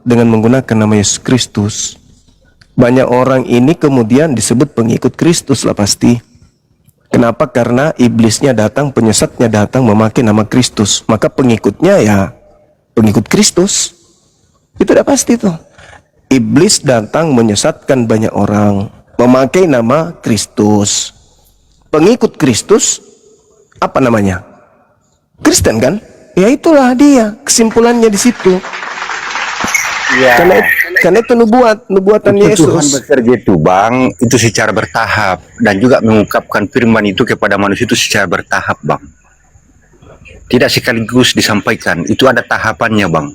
dengan menggunakan nama Yesus Kristus, banyak orang ini kemudian disebut pengikut Kristus lah pasti. Kenapa? Karena iblisnya datang, penyesatnya datang memakai nama Kristus, maka pengikutnya ya pengikut Kristus. Itu udah pasti tuh. Iblis datang menyesatkan banyak orang, memakai nama Kristus. Pengikut Kristus apa namanya? Kristen kan? Ya itulah dia, kesimpulannya di situ. Ya. Karena itu nubuatan Yesus. Tuhan bekerja itu Bang, itu secara bertahap, dan juga mengungkapkan firman itu kepada manusia itu secara bertahap Bang. Tidak sekaligus disampaikan, itu ada tahapannya Bang.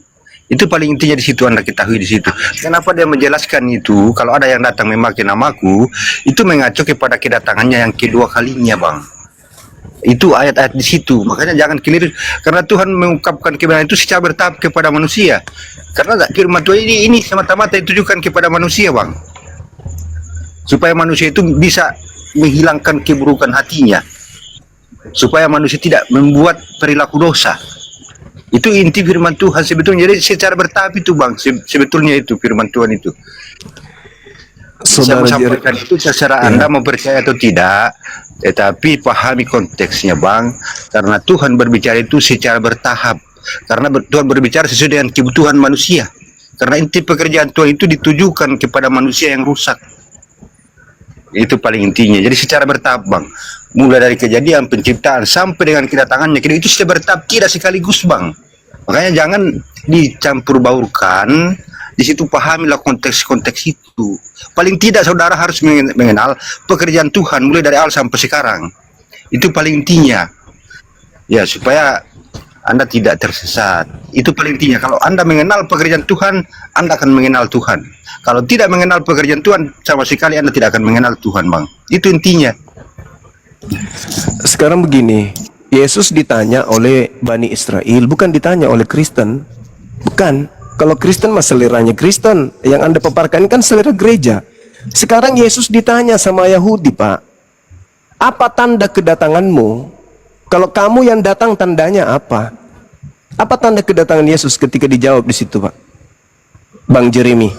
Itu paling intinya di situ, Anda ketahui di situ. Kenapa dia menjelaskan itu? Kalau ada yang datang memakai namaku, itu mengacu kepada kedatangannya yang kedua kalinya Bang. Itu ayat-ayat di situ. Makanya jangan keliru, karena Tuhan mengungkapkan kebenaran itu secara bertahap kepada manusia. Karena firman Tuhan ini semata-mata ditujukan kepada manusia Bang, supaya manusia itu bisa menghilangkan keburukan hatinya, supaya manusia tidak membuat perilaku dosa. Itu inti firman Tuhan sebetulnya. Jadi secara bertahap itu Bang, sebetulnya itu firman Tuhan itu. Saya sampaikan itu terserah Anda mau percaya atau tidak, tetapi pahami konteksnya Bang, karena Tuhan berbicara itu secara bertahap, karena Tuhan berbicara sesuai dengan kebutuhan manusia, karena inti pekerjaan Tuhan itu ditujukan kepada manusia yang rusak. Itu paling intinya. Jadi secara bertahap Bang, mulai dari kejadian penciptaan sampai dengan kedatangannya, itu secara bertahap, tidak sekaligus Bang. Makanya jangan dicampur baurkan. Di situ pahamilah konteks-konteks itu. Paling tidak saudara harus mengenal pekerjaan Tuhan mulai dari awal sampai sekarang. Itu paling intinya. Ya, supaya Anda tidak tersesat. Itu paling intinya. Kalau Anda mengenal pekerjaan Tuhan, Anda akan mengenal Tuhan. Kalau tidak mengenal pekerjaan Tuhan, sama sekali Anda tidak akan mengenal Tuhan, Bang. Itu intinya. Sekarang begini, Yesus ditanya oleh Bani Israel, bukan ditanya oleh Kristen. Bukan. Kalau Kristen mah seleranya Kristen, yang Anda paparkan kan selera gereja. Sekarang Yesus ditanya sama Yahudi, Pak, apa tanda kedatanganmu? Kalau kamu yang datang, tandanya apa? Apa tanda kedatangan Yesus ketika dijawab di situ, Pak? Bang Jeremy.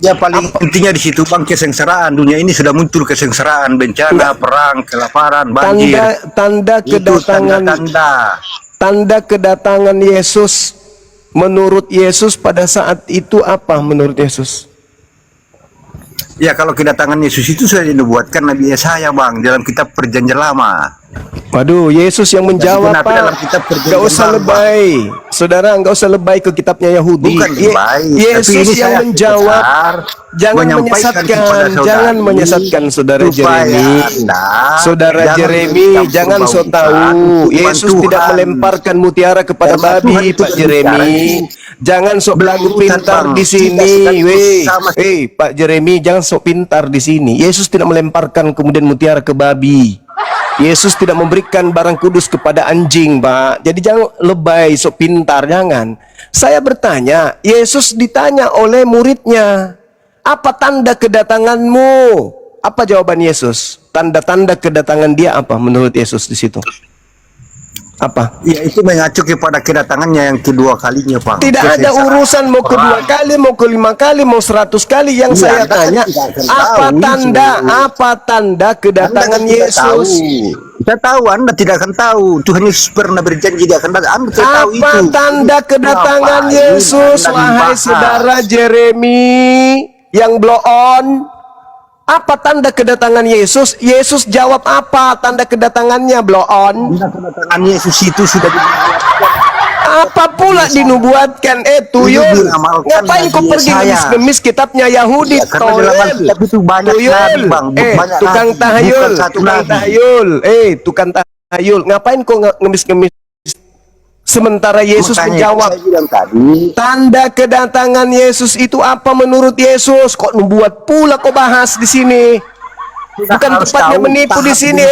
Ya paling intinya di situ Bang, kesengsaraan. Dunia ini sudah muncul kesengsaraan, bencana, perang, kelaparan, banjir. Tanda kedatangan, tanda kedatangan Yesus. Menurut Yesus pada saat itu apa menurut Yesus? Ya kalau kedatangan Yesus itu sudah dinubuatkan Nabi Yesaya Bang, dalam kitab Perjanjian Lama. Waduh, Yesus yang menjawab Pak. Gak usah lebay, saudara, gak usah lebay ke kitabnya Yahudi. Bukan lebay, Yesus yang menjawab. Jangan menyesatkan saudara Jeremy. Saudara Jeremy, jangan so tahu. Yesus tidak melemparkan mutiara kepada babi, Pak Jeremy. Jangan sok belagu pintar di sini, Pak Jeremy, jangan sok pintar di sini. Yesus tidak melemparkan kemudian mutiara ke babi. Yesus tidak memberikan barang kudus kepada anjing, Pak. Jadi jangan lebay, sok pintar, jangan. Saya bertanya, Yesus ditanya oleh muridnya, apa tanda kedatanganmu? Apa jawaban Yesus? Tanda-tanda kedatangan dia apa menurut Yesus di situ? Apa? Ya itu mengacu kepada kedatangannya yang kedua kalinya Pak. Tidak ada urusan mau kedua kali, mau kelima kali, mau 100 kali. Yang saya tanya, apa tanda kedatangan Yesus? Kita tahu, Anda tidak akan tahu. Tuhan Yesus pernah berjanji dia akan datang. Anda tahu itu. Apa tanda kedatangan Yesus, wahai saudara Jeremy yang blow on? Apa tanda kedatangan Yesus? Yesus jawab apa tanda kedatangannya, blow on? Tanda kedatangan Yesus itu sudah dinubuatkan. Apa pula dinubuatkan? Tuyul. Ngapain kau pergi ngemis-ngemis kitabnya Yahudi? Tuyul. Tukang tahayul. Tukang tahayul. Ngapain kau ngemis-ngemis? Sementara Yesus menjawab, tanda kedatangan Yesus itu apa menurut Yesus? Kok membuat pula kau bahas di sini? Bukan tempatnya menipu di sini.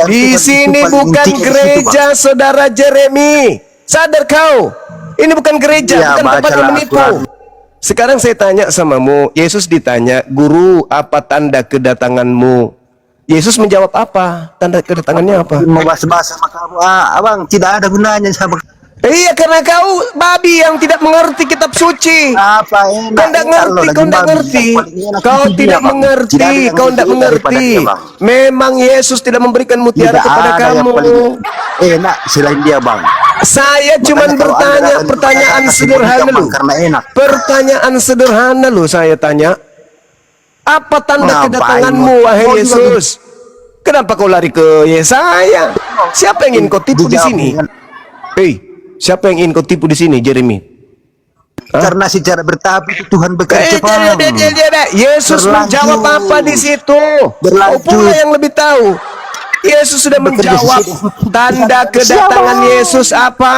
Di sini bukan gereja, saudara Jeremy. Sadar kau? Ini bukan gereja, bukan tempatnya menipu. Sekarang saya tanya samamu, Yesus ditanya, guru, apa tanda kedatanganmu? Yesus menjawab apa? Tanda kedatangannya apa? Mau bahas-bahas sama kamu, abang, tidak ada gunanya sama. Iya, karena kau babi yang tidak mengerti kitab suci. Apa Kau enak? tidak ngerti, kau tidak ngerti. Kau tidak mengerti, kau tidak mengerti. Memang Yesus tidak memberikan mutiara Tidak kepada ada yang kamu. paling enak selain dia, Bang. Saya cuma Makanya kalau Anda bertanya datang pertanyaan kasih sederhana boneka, lu. Bang, karena enak. Pertanyaan sederhana lu saya tanya. Apa tanda Ngapain kedatanganmu, mau- wahai mau juga Yesus? Kenapa kau lari ke Yesaya? Siapa yang ingin kau tipu di Dijawab sini? dengan- Hei, siapa yang ingin kau tipu di sini, Jeremy? Karena secara bertahap itu Tuhan bekerja, Bang. Yesus Berlanjut. menjawab apa di situ? Kau pula yang lebih tahu. Yesus sudah Bekerja menjawab. di situ. Tanda kedatangan Siapa? Yesus apa?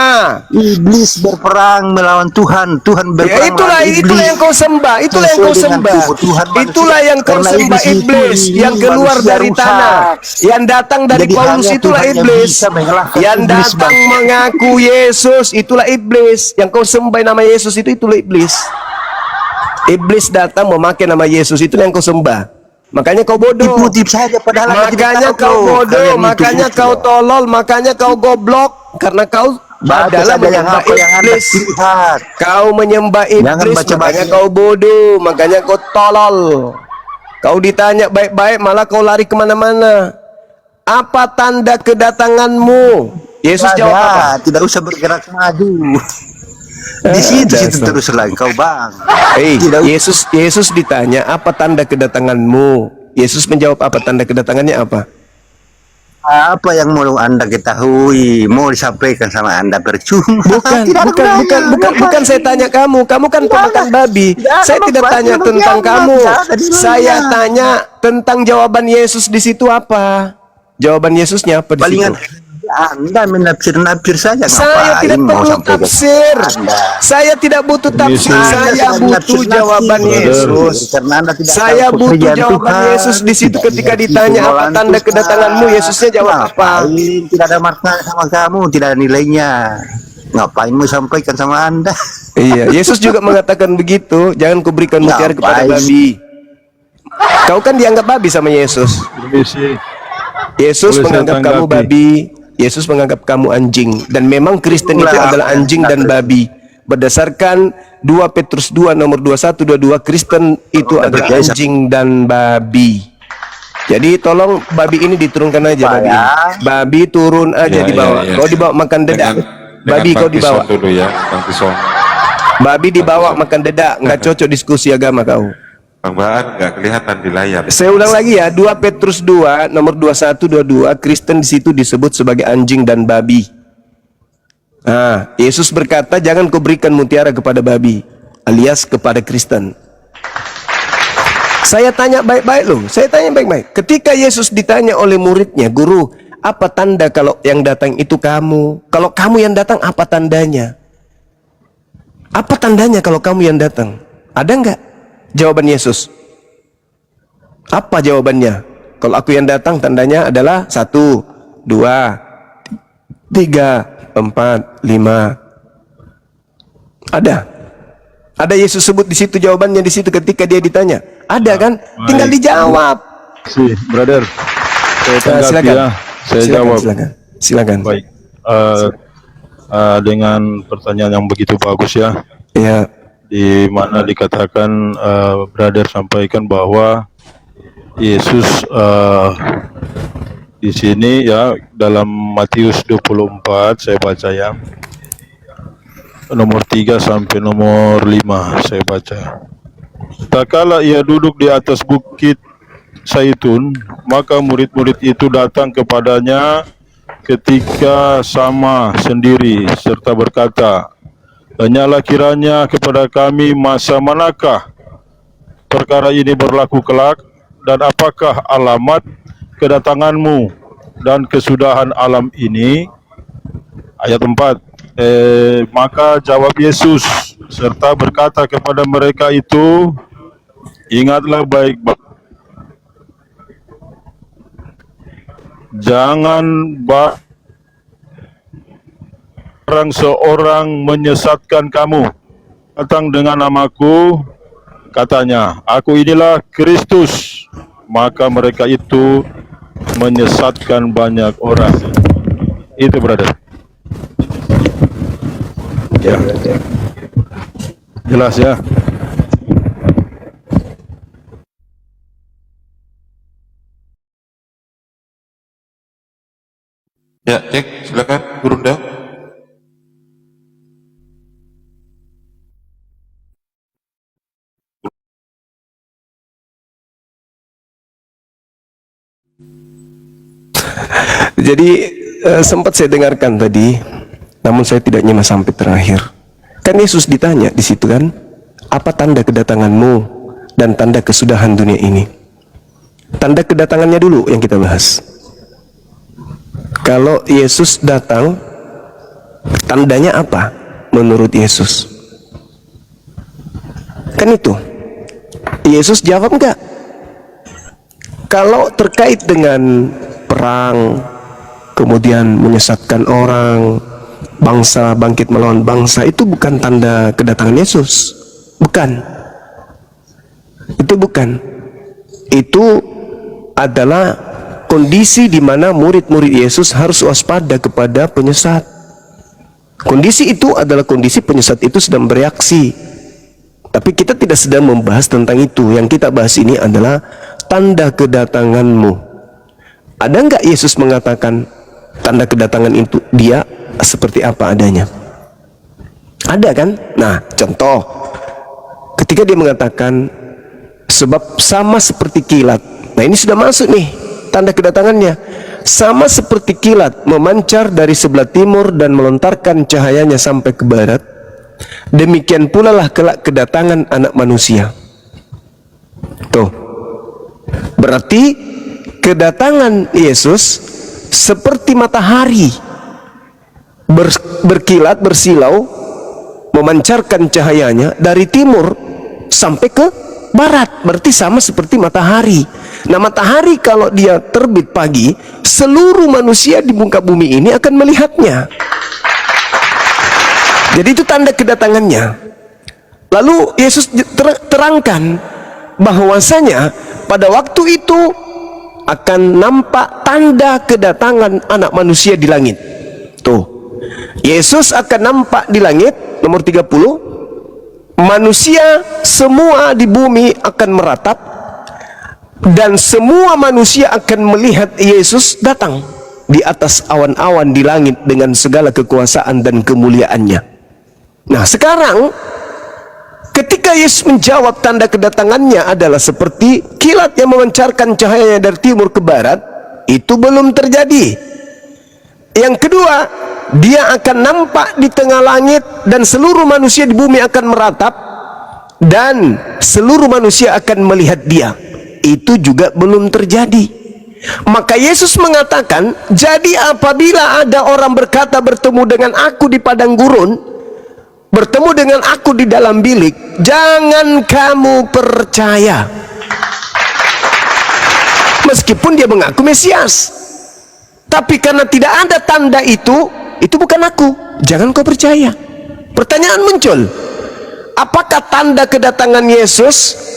Iblis berperang melawan Tuhan, Tuhan Ya, berperang itulah melawan iblis. itulah yang kau sembah, itulah yang kau Sesuai dengan sembah. kebutuhan manusia. Itulah yang kau Karena sembah, iblis itu iblis yang ingin keluar manusia dari rusak. tanah, yang datang dari Jadi Paulus, hanya itulah Tuhan yang iblis. bisa mengalahkan Yang iblis, datang Bang. mengaku Yesus, itulah iblis. Yang kau sembah nama Yesus itulah iblis. Iblis datang memakai nama Yesus, itu yang kau sembah. Makanya kau bodoh. Tipu-tipu saja padahal Anda tidak Makanya tahu, kau loh. bodoh, Kalian itu makanya tipu, kau loh. tolol, makanya kau goblok, karena kau Baca adalah saja yang menyembah apa yang Anda iblis. lihat. Kau menyembah Jangan iblis, baca-baca. makanya kau bodoh, makanya kau tolol. Kau ditanya baik-baik, malah kau lari kemana-mana. Apa tanda kedatanganmu? Yesus jawab apa? Tidak usah bergerak maju. Di situ terus lagi kau, Bang. Tidak Yesus ditanya apa tanda kedatanganmu? Yesus menjawab apa tanda kedatangannya apa? Apa yang mau Anda ketahui, mau disampaikan sama Anda percuma. Bukan saya tanya kamu. Kamu kan pemakan babi. Saya tidak tanya tentang kamu. Saya tanya tentang jawaban Yesus di situ apa? Jawaban Yesusnya apa di Palingan situ? Anda menafsir-nafsir saja. Saya tidak Ngapain mau perlu sampaikan tafsir. Anda? Saya tidak butuh tafsir. Yesus. Saya butuh jawaban Yesus. Karena Anda tidak Saya tahu butuh pekerjaan jawaban Tuhan, Yesus di situ tidak ketika mengerti ditanya apa kemauan tanda Tuhan. kedatanganmu. Yesusnya jawab apa? Ngapain? Tidak ada makna sama kamu, tidak ada nilainya. Ngapain mau sampaikan sama Anda? Iya, Yesus juga mengatakan begitu. Jangan kuberikan mutiara kepada Ngapain? babi. Kau kan dianggap babi sama Yesus. Permisi. Yesus Boleh saya menganggap kamu tanggapi? babi. Yesus menganggap kamu anjing. Dan memang Kristen itu Itulah adalah anjing dan babi. Berdasarkan 2 Petrus 2 nomor 21-22, Kristen itu adalah berjasa. anjing dan babi. Jadi tolong babi ini diturunkan aja, babi. Babi turun aja Ya, dibawa. ya, ya. Kau dibawa makan dedak. Babi kau Bang dibawa. Tison dulu ya, Bang Tison. Babi dibawa makan dedak. Nggak cocok diskusi agama kau. Bang Baan nggak kelihatan di layar. Saya ulang lagi ya, 2 Petrus 2 nomor 21-22, Kristen di situ disebut sebagai anjing dan babi. Nah, Yesus berkata, jangan kau berikan mutiara kepada babi, alias kepada Kristen. Saya tanya baik-baik loh, saya tanya baik-baik. Ketika Yesus ditanya oleh muridnya, guru, apa tanda kalau yang datang itu kamu? Kalau kamu yang datang, apa tandanya? Apa tandanya kalau kamu yang datang? Ada nggak jawaban Yesus? Apa jawabannya? Kalau aku yang datang, tandanya adalah 1, 2, 3, 4, 5. Ada. Ada Yesus sebut di situ jawabannya di situ ketika dia ditanya. Ada kan? Tinggal dijawab. Si, brother. Saya tanggapi Silakan. ya. Saya jawab. Silakan. Baik. Dengan pertanyaan yang begitu bagus ya, Ya. di mana dikatakan brother sampaikan bahwa Yesus di sini ya dalam Matius 24 saya baca ya, nomor 3 sampai nomor 5 saya baca. Tak kala ia duduk di atas bukit Zaitun, maka murid-murid itu datang kepadanya ketika sama sendiri serta berkata, "Tanyalah kiranya kepada kami masa manakah perkara ini berlaku kelak, dan apakah alamat kedatanganmu dan kesudahan alam ini?" Ayat 4. Maka jawab Yesus serta berkata kepada mereka itu, "Ingatlah baik-baik, jangan barang seorang menyesatkan kamu datang dengan namaku, katanya, aku inilah Kristus, maka mereka itu menyesatkan banyak orang." Itu brother. Ya, jelas ya. Ya, cek, silakan, Gurunda. Jadi sempat saya dengarkan tadi, namun saya tidak nyimak sampai terakhir. Kan Yesus ditanya di situ kan, apa tanda kedatanganmu dan tanda kesudahan dunia ini? Tanda kedatangannya dulu yang kita bahas. Kalau Yesus datang, tandanya apa menurut Yesus? Kan itu. Yesus jawab enggak? Kalau terkait dengan perang, kemudian menyesatkan orang, bangsa bangkit melawan bangsa, itu bukan tanda kedatangan Yesus. Bukan. Itu bukan. Itu adalah kondisi di mana murid-murid Yesus harus waspada kepada penyesat. Kondisi itu adalah kondisi penyesat itu sedang bereaksi. Tapi kita tidak sedang membahas tentang itu. Yang kita bahas ini adalah tanda kedatanganmu. Ada enggak Yesus mengatakan tanda kedatangan itu dia seperti apa adanya? Ada kan? Nah, contoh ketika dia mengatakan sebab sama seperti kilat. Nah, ini sudah masuk nih tanda kedatangannya. Sama seperti kilat memancar dari sebelah timur dan melontarkan cahayanya sampai ke barat, demikian pula lah kelak kedatangan Anak Manusia. Tuh, berarti kedatangan Yesus seperti matahari berkilat, bersilau, memancarkan cahayanya dari timur sampai ke barat. Berarti sama seperti matahari. Nah, matahari kalau dia terbit pagi, seluruh manusia di muka bumi ini akan melihatnya. Jadi itu tanda kedatangannya. Lalu Yesus terangkan bahwasanya pada waktu itu akan nampak tanda kedatangan Anak Manusia di langit. Tuh, Yesus akan nampak di langit, nomor 30. Manusia semua di bumi akan meratap, dan semua manusia akan melihat Yesus datang di atas awan-awan di langit dengan segala kekuasaan dan kemuliaannya. Nah, sekarang ketika Yesus menjawab tanda kedatangannya adalah seperti kilat yang memancarkan cahayanya dari timur ke barat, itu belum terjadi. Yang kedua, dia akan nampak di tengah langit dan seluruh manusia di bumi akan meratap dan seluruh manusia akan melihat dia. Itu juga belum terjadi. Maka Yesus mengatakan, jadi apabila ada orang berkata bertemu dengan aku di padang gurun, bertemu dengan aku di dalam bilik, jangan kamu percaya. Meskipun dia mengaku Mesias, tapi karena tidak ada tanda itu bukan aku, jangan kau percaya. Pertanyaan muncul, apakah tanda kedatangan Yesus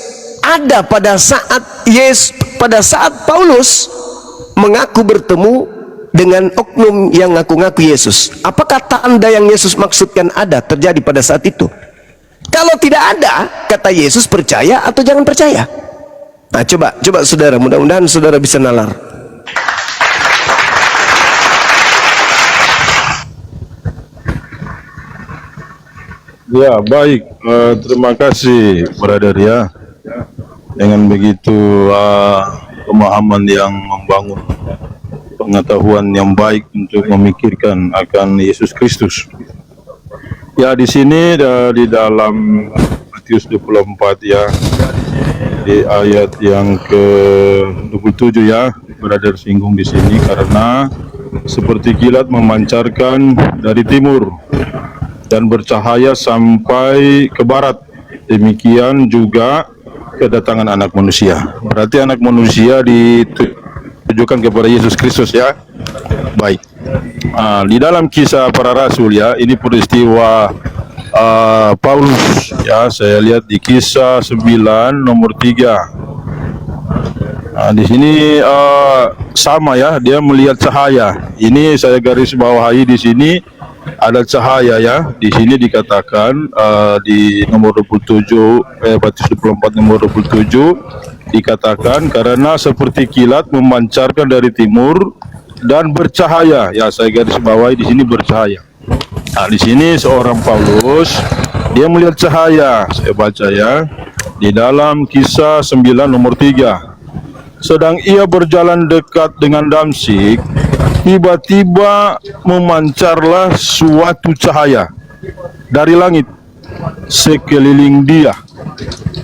ada pada saat Paulus mengaku bertemu dengan oknum yang ngaku-ngaku Yesus? Apakah tanda yang Yesus maksudkan ada terjadi pada saat itu? Kalau tidak ada, kata Yesus, percaya atau jangan percaya? Nah, coba saudara, mudah-mudahan saudara bisa nalar. Ya, baik. Terima kasih, brother ya. Dengan begitu pemahaman yang membangun pengetahuan yang baik untuk memikirkan akan Yesus Kristus. Ya, di sini di dalam Matius 24 ya, di ayat yang ke-27 ya, brother singgung di sini, karena seperti kilat memancarkan dari timur dan bercahaya sampai ke barat, demikian juga kedatangan Anak Manusia. Berarti Anak Manusia ditujukan kepada Yesus Kristus ya. Baik. Di dalam Kisah Para Rasul ya, ini peristiwa Paulus ya, saya lihat di Kisah 9 nomor 3. Di sini sama ya, dia melihat cahaya. Ini saya garis bawahi di sini, ada cahaya ya. Di sini dikatakan di nomor 27 Matius 24 nomor 27 dikatakan karena seperti kilat memancarkan dari timur dan bercahaya. Ya, saya garis bawahi di sini bercahaya. Nah, di sini seorang Paulus dia melihat cahaya. Saya baca ya di dalam Kisah 9 nomor 3. Sedang ia berjalan dekat dengan Damsyik, tiba-tiba memancarlah suatu cahaya dari langit sekeliling dia.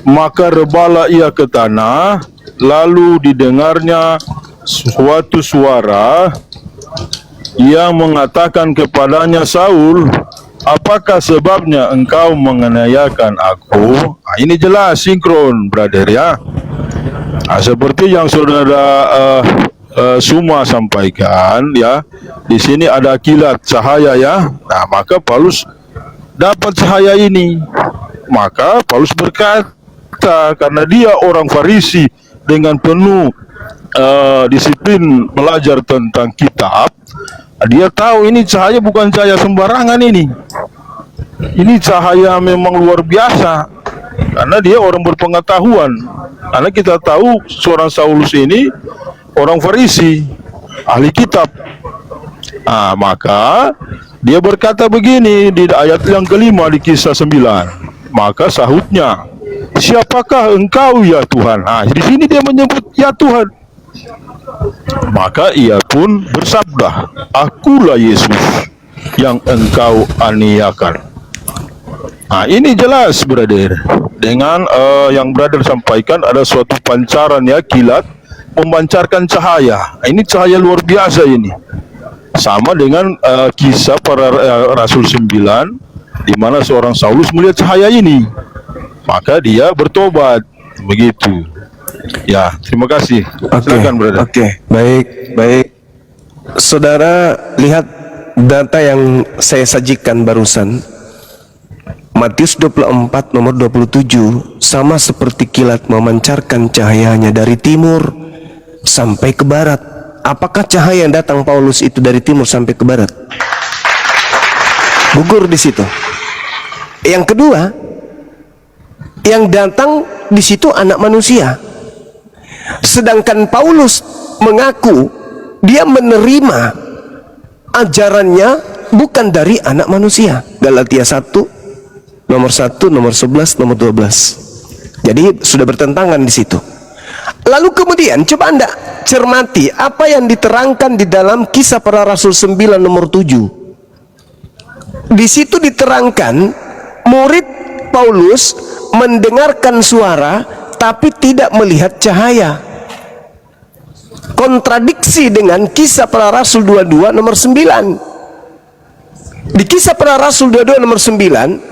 Maka rebalah ia ke tanah, lalu didengarnya suatu suara yang mengatakan kepadanya, Saul, apakah sebabnya engkau menganiayakan aku? Nah, ini jelas sinkron, brother ya. Nah, seperti yang saudara Suma sampaikan ya, di sini ada kilat cahaya ya. Nah, maka Paulus dapat cahaya ini. Maka Paulus berkata, karena dia orang Farisi dengan penuh disiplin belajar tentang kitab, dia tahu ini cahaya bukan cahaya sembarangan ini. Ini cahaya memang luar biasa, karena dia orang berpengetahuan. Karena kita tahu seorang Saulus ini orang Farisi, ahli kitab. Nah, maka dia berkata begini di ayat yang kelima di Kisah 9. Maka sahutnya, siapakah engkau ya Tuhan? Nah, di sini dia menyebut ya Tuhan. Maka ia pun bersabda, akulah Yesus yang engkau aniakan. Nah, ini jelas, brother. Dengan yang brother sampaikan, ada suatu pancaran ya, kilat memancarkan cahaya. Nah, ini cahaya luar biasa ini. Sama dengan Kisah para Rasul 9, di mana seorang Saulus melihat cahaya ini, maka dia bertobat. Begitu. Ya, terima kasih. Silakan, brother. Oke, baik. Saudara lihat data yang saya sajikan barusan. Matius 24 nomor 27, sama seperti kilat memancarkan cahayanya dari timur sampai ke barat. Apakah cahaya yang datang Paulus itu dari timur sampai ke barat? Gugur di situ. Yang kedua, yang datang di situ anak manusia. Sedangkan Paulus mengaku dia menerima ajarannya bukan dari anak manusia. Galatia 1 nomor 1, nomor 11, nomor 12. Jadi sudah bertentangan di situ. Lalu kemudian coba Anda cermati apa yang diterangkan di dalam Kisah Para Rasul 9 nomor 7. Di situ diterangkan murid Paulus mendengarkan suara tapi tidak melihat cahaya. Kontradiksi dengan Kisah Para Rasul 22 nomor 9. Di Kisah Para Rasul 22 nomor 9,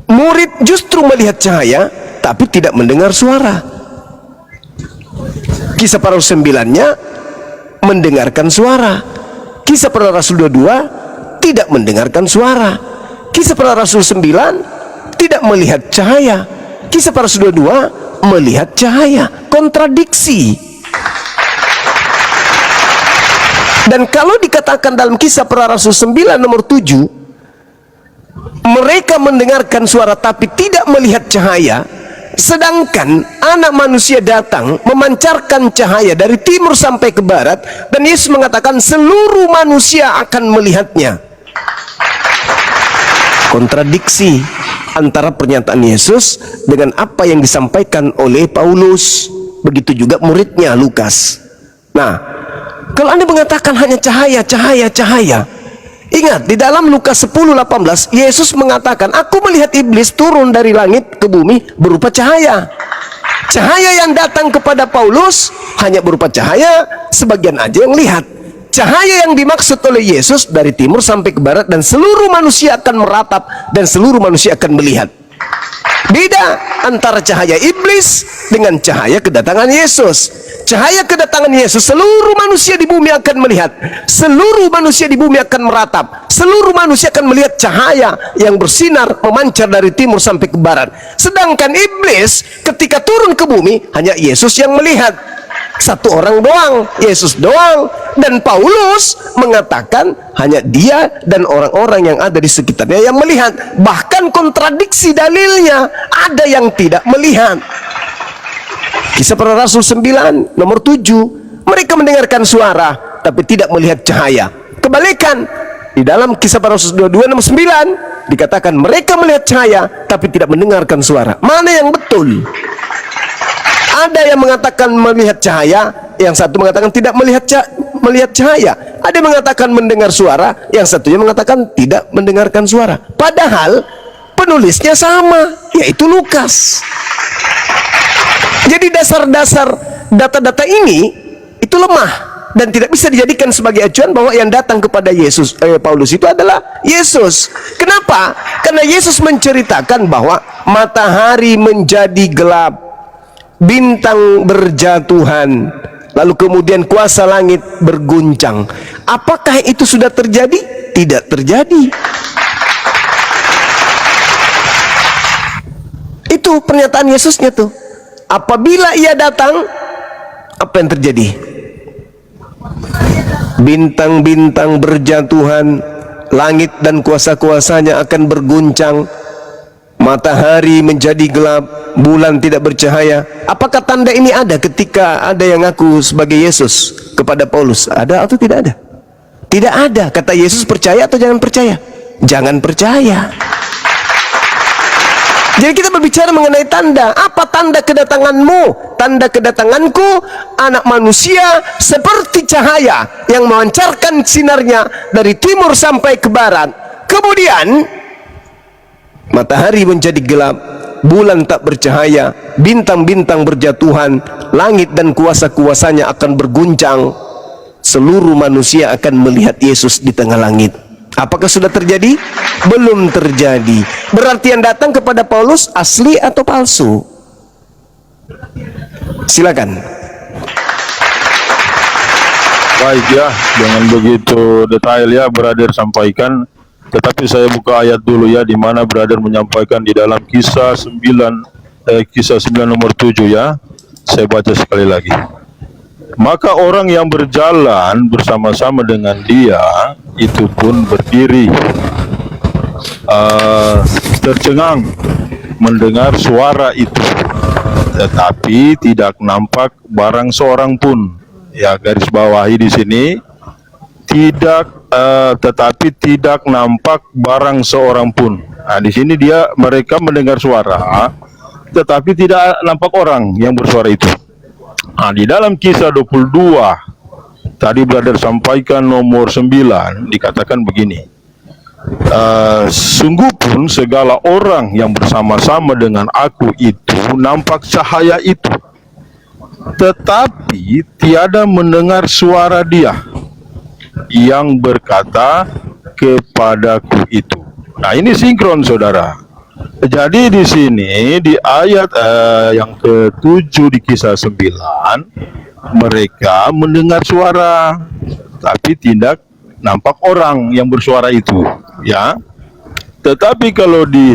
murid justru melihat cahaya tapi tidak mendengar suara. Kisah Para Rasul 9-nya mendengarkan suara. Kisah Para Rasul 22 tidak mendengarkan suara. Kisah Para Rasul 9 tidak melihat cahaya. Kisah Para Rasul 22 melihat cahaya. Kontradiksi. Dan kalau dikatakan dalam Kisah Para Rasul 9 nomor 7, mereka mendengarkan suara tapi tidak melihat cahaya, sedangkan anak manusia datang memancarkan cahaya dari timur sampai ke barat, dan Yesus mengatakan seluruh manusia akan melihatnya. Kontradiksi antara pernyataan Yesus dengan apa yang disampaikan oleh Paulus. Begitu juga muridnya Lukas. Nah, kalau Anda mengatakan hanya cahaya, ingat di dalam Lukas 10:18 Yesus mengatakan, aku melihat iblis turun dari langit ke bumi berupa cahaya. Cahaya yang datang kepada Paulus hanya berupa cahaya, sebagian aja yang lihat. Cahaya yang dimaksud oleh Yesus dari timur sampai ke barat, dan seluruh manusia akan meratap dan seluruh manusia akan melihat. Beda antara cahaya iblis dengan cahaya kedatangan Yesus. Cahaya kedatangan Yesus, seluruh manusia di bumi akan melihat, seluruh manusia di bumi akan meratap, seluruh manusia akan melihat cahaya yang bersinar memancar dari timur sampai ke barat. Sedangkan iblis ketika turun ke bumi hanya Yesus yang melihat. satu orang doang, Yesus doang. Dan Paulus mengatakan hanya dia dan orang-orang yang ada di sekitarnya yang melihat. Bahkan kontradiksi dalilnya, ada yang tidak melihat. Kisah Para Rasul 9 nomor 7, mereka mendengarkan suara tapi tidak melihat cahaya. Kebalikan, di dalam Kisah Para Rasul 22 nomor 9 dikatakan mereka melihat cahaya tapi tidak mendengarkan suara. Mana yang betul? Ada yang mengatakan melihat cahaya, yang satu mengatakan tidak melihat cahaya. Ada yang mengatakan mendengar suara, yang satunya mengatakan tidak mendengarkan suara. Padahal penulisnya sama, yaitu Lukas. Jadi dasar-dasar data-data ini itu lemah dan tidak bisa dijadikan sebagai acuan bahwa yang datang kepada Paulus itu adalah Yesus. Kenapa? Karena Yesus menceritakan bahwa matahari menjadi gelap, bintang berjatuhan, lalu kemudian kuasa langit berguncang. Apakah itu sudah terjadi? Tidak terjadi. Itu pernyataan Yesusnya tuh. Apabila ia datang, apa yang terjadi? Bintang-bintang berjatuhan, langit dan kuasa-kuasanya akan berguncang, matahari menjadi gelap, bulan tidak bercahaya. Apakah tanda ini ada ketika ada yang ngaku sebagai Yesus kepada Paulus? Ada atau tidak ada? Tidak ada. Kata Yesus, percaya atau jangan percaya? Jangan percaya. Jadi kita berbicara mengenai tanda. Apa tanda kedatanganmu? Tanda kedatanganku, anak manusia seperti cahaya yang memancarkan sinarnya dari timur sampai ke barat. Kemudian matahari menjadi gelap, bulan tak bercahaya, bintang-bintang berjatuhan, langit dan kuasa-kuasanya akan berguncang. Seluruh manusia akan melihat Yesus di tengah langit. Apakah sudah terjadi? Belum terjadi. Berarti yang datang kepada Paulus asli atau palsu? Silakan. Baik ya, dengan begitu detail ya brother sampaikan. Tetapi saya buka ayat dulu ya, di mana brother menyampaikan di dalam kisah 9 nomor 7 ya. Saya baca sekali lagi. Maka orang yang berjalan bersama-sama dengan dia itu pun berdiri, tercengang mendengar suara itu, tetapi tidak nampak barang seorang pun. Ya, garis bawahi di sini, tetapi tidak nampak barang seorang pun. Nah, di sini mereka mendengar suara, tetapi tidak nampak orang yang bersuara itu. Nah, di dalam kisah 22 tadi brother sampaikan nomor 9 dikatakan begini, sungguh pun segala orang yang bersama-sama dengan aku itu nampak cahaya itu, tetapi tiada mendengar suara dia yang berkata kepadaku itu. Nah, ini sinkron saudara. Jadi di sini di ayat yang ke-7 di kisah 9, mereka mendengar suara tapi tidak nampak orang yang bersuara itu ya. Tetapi kalau di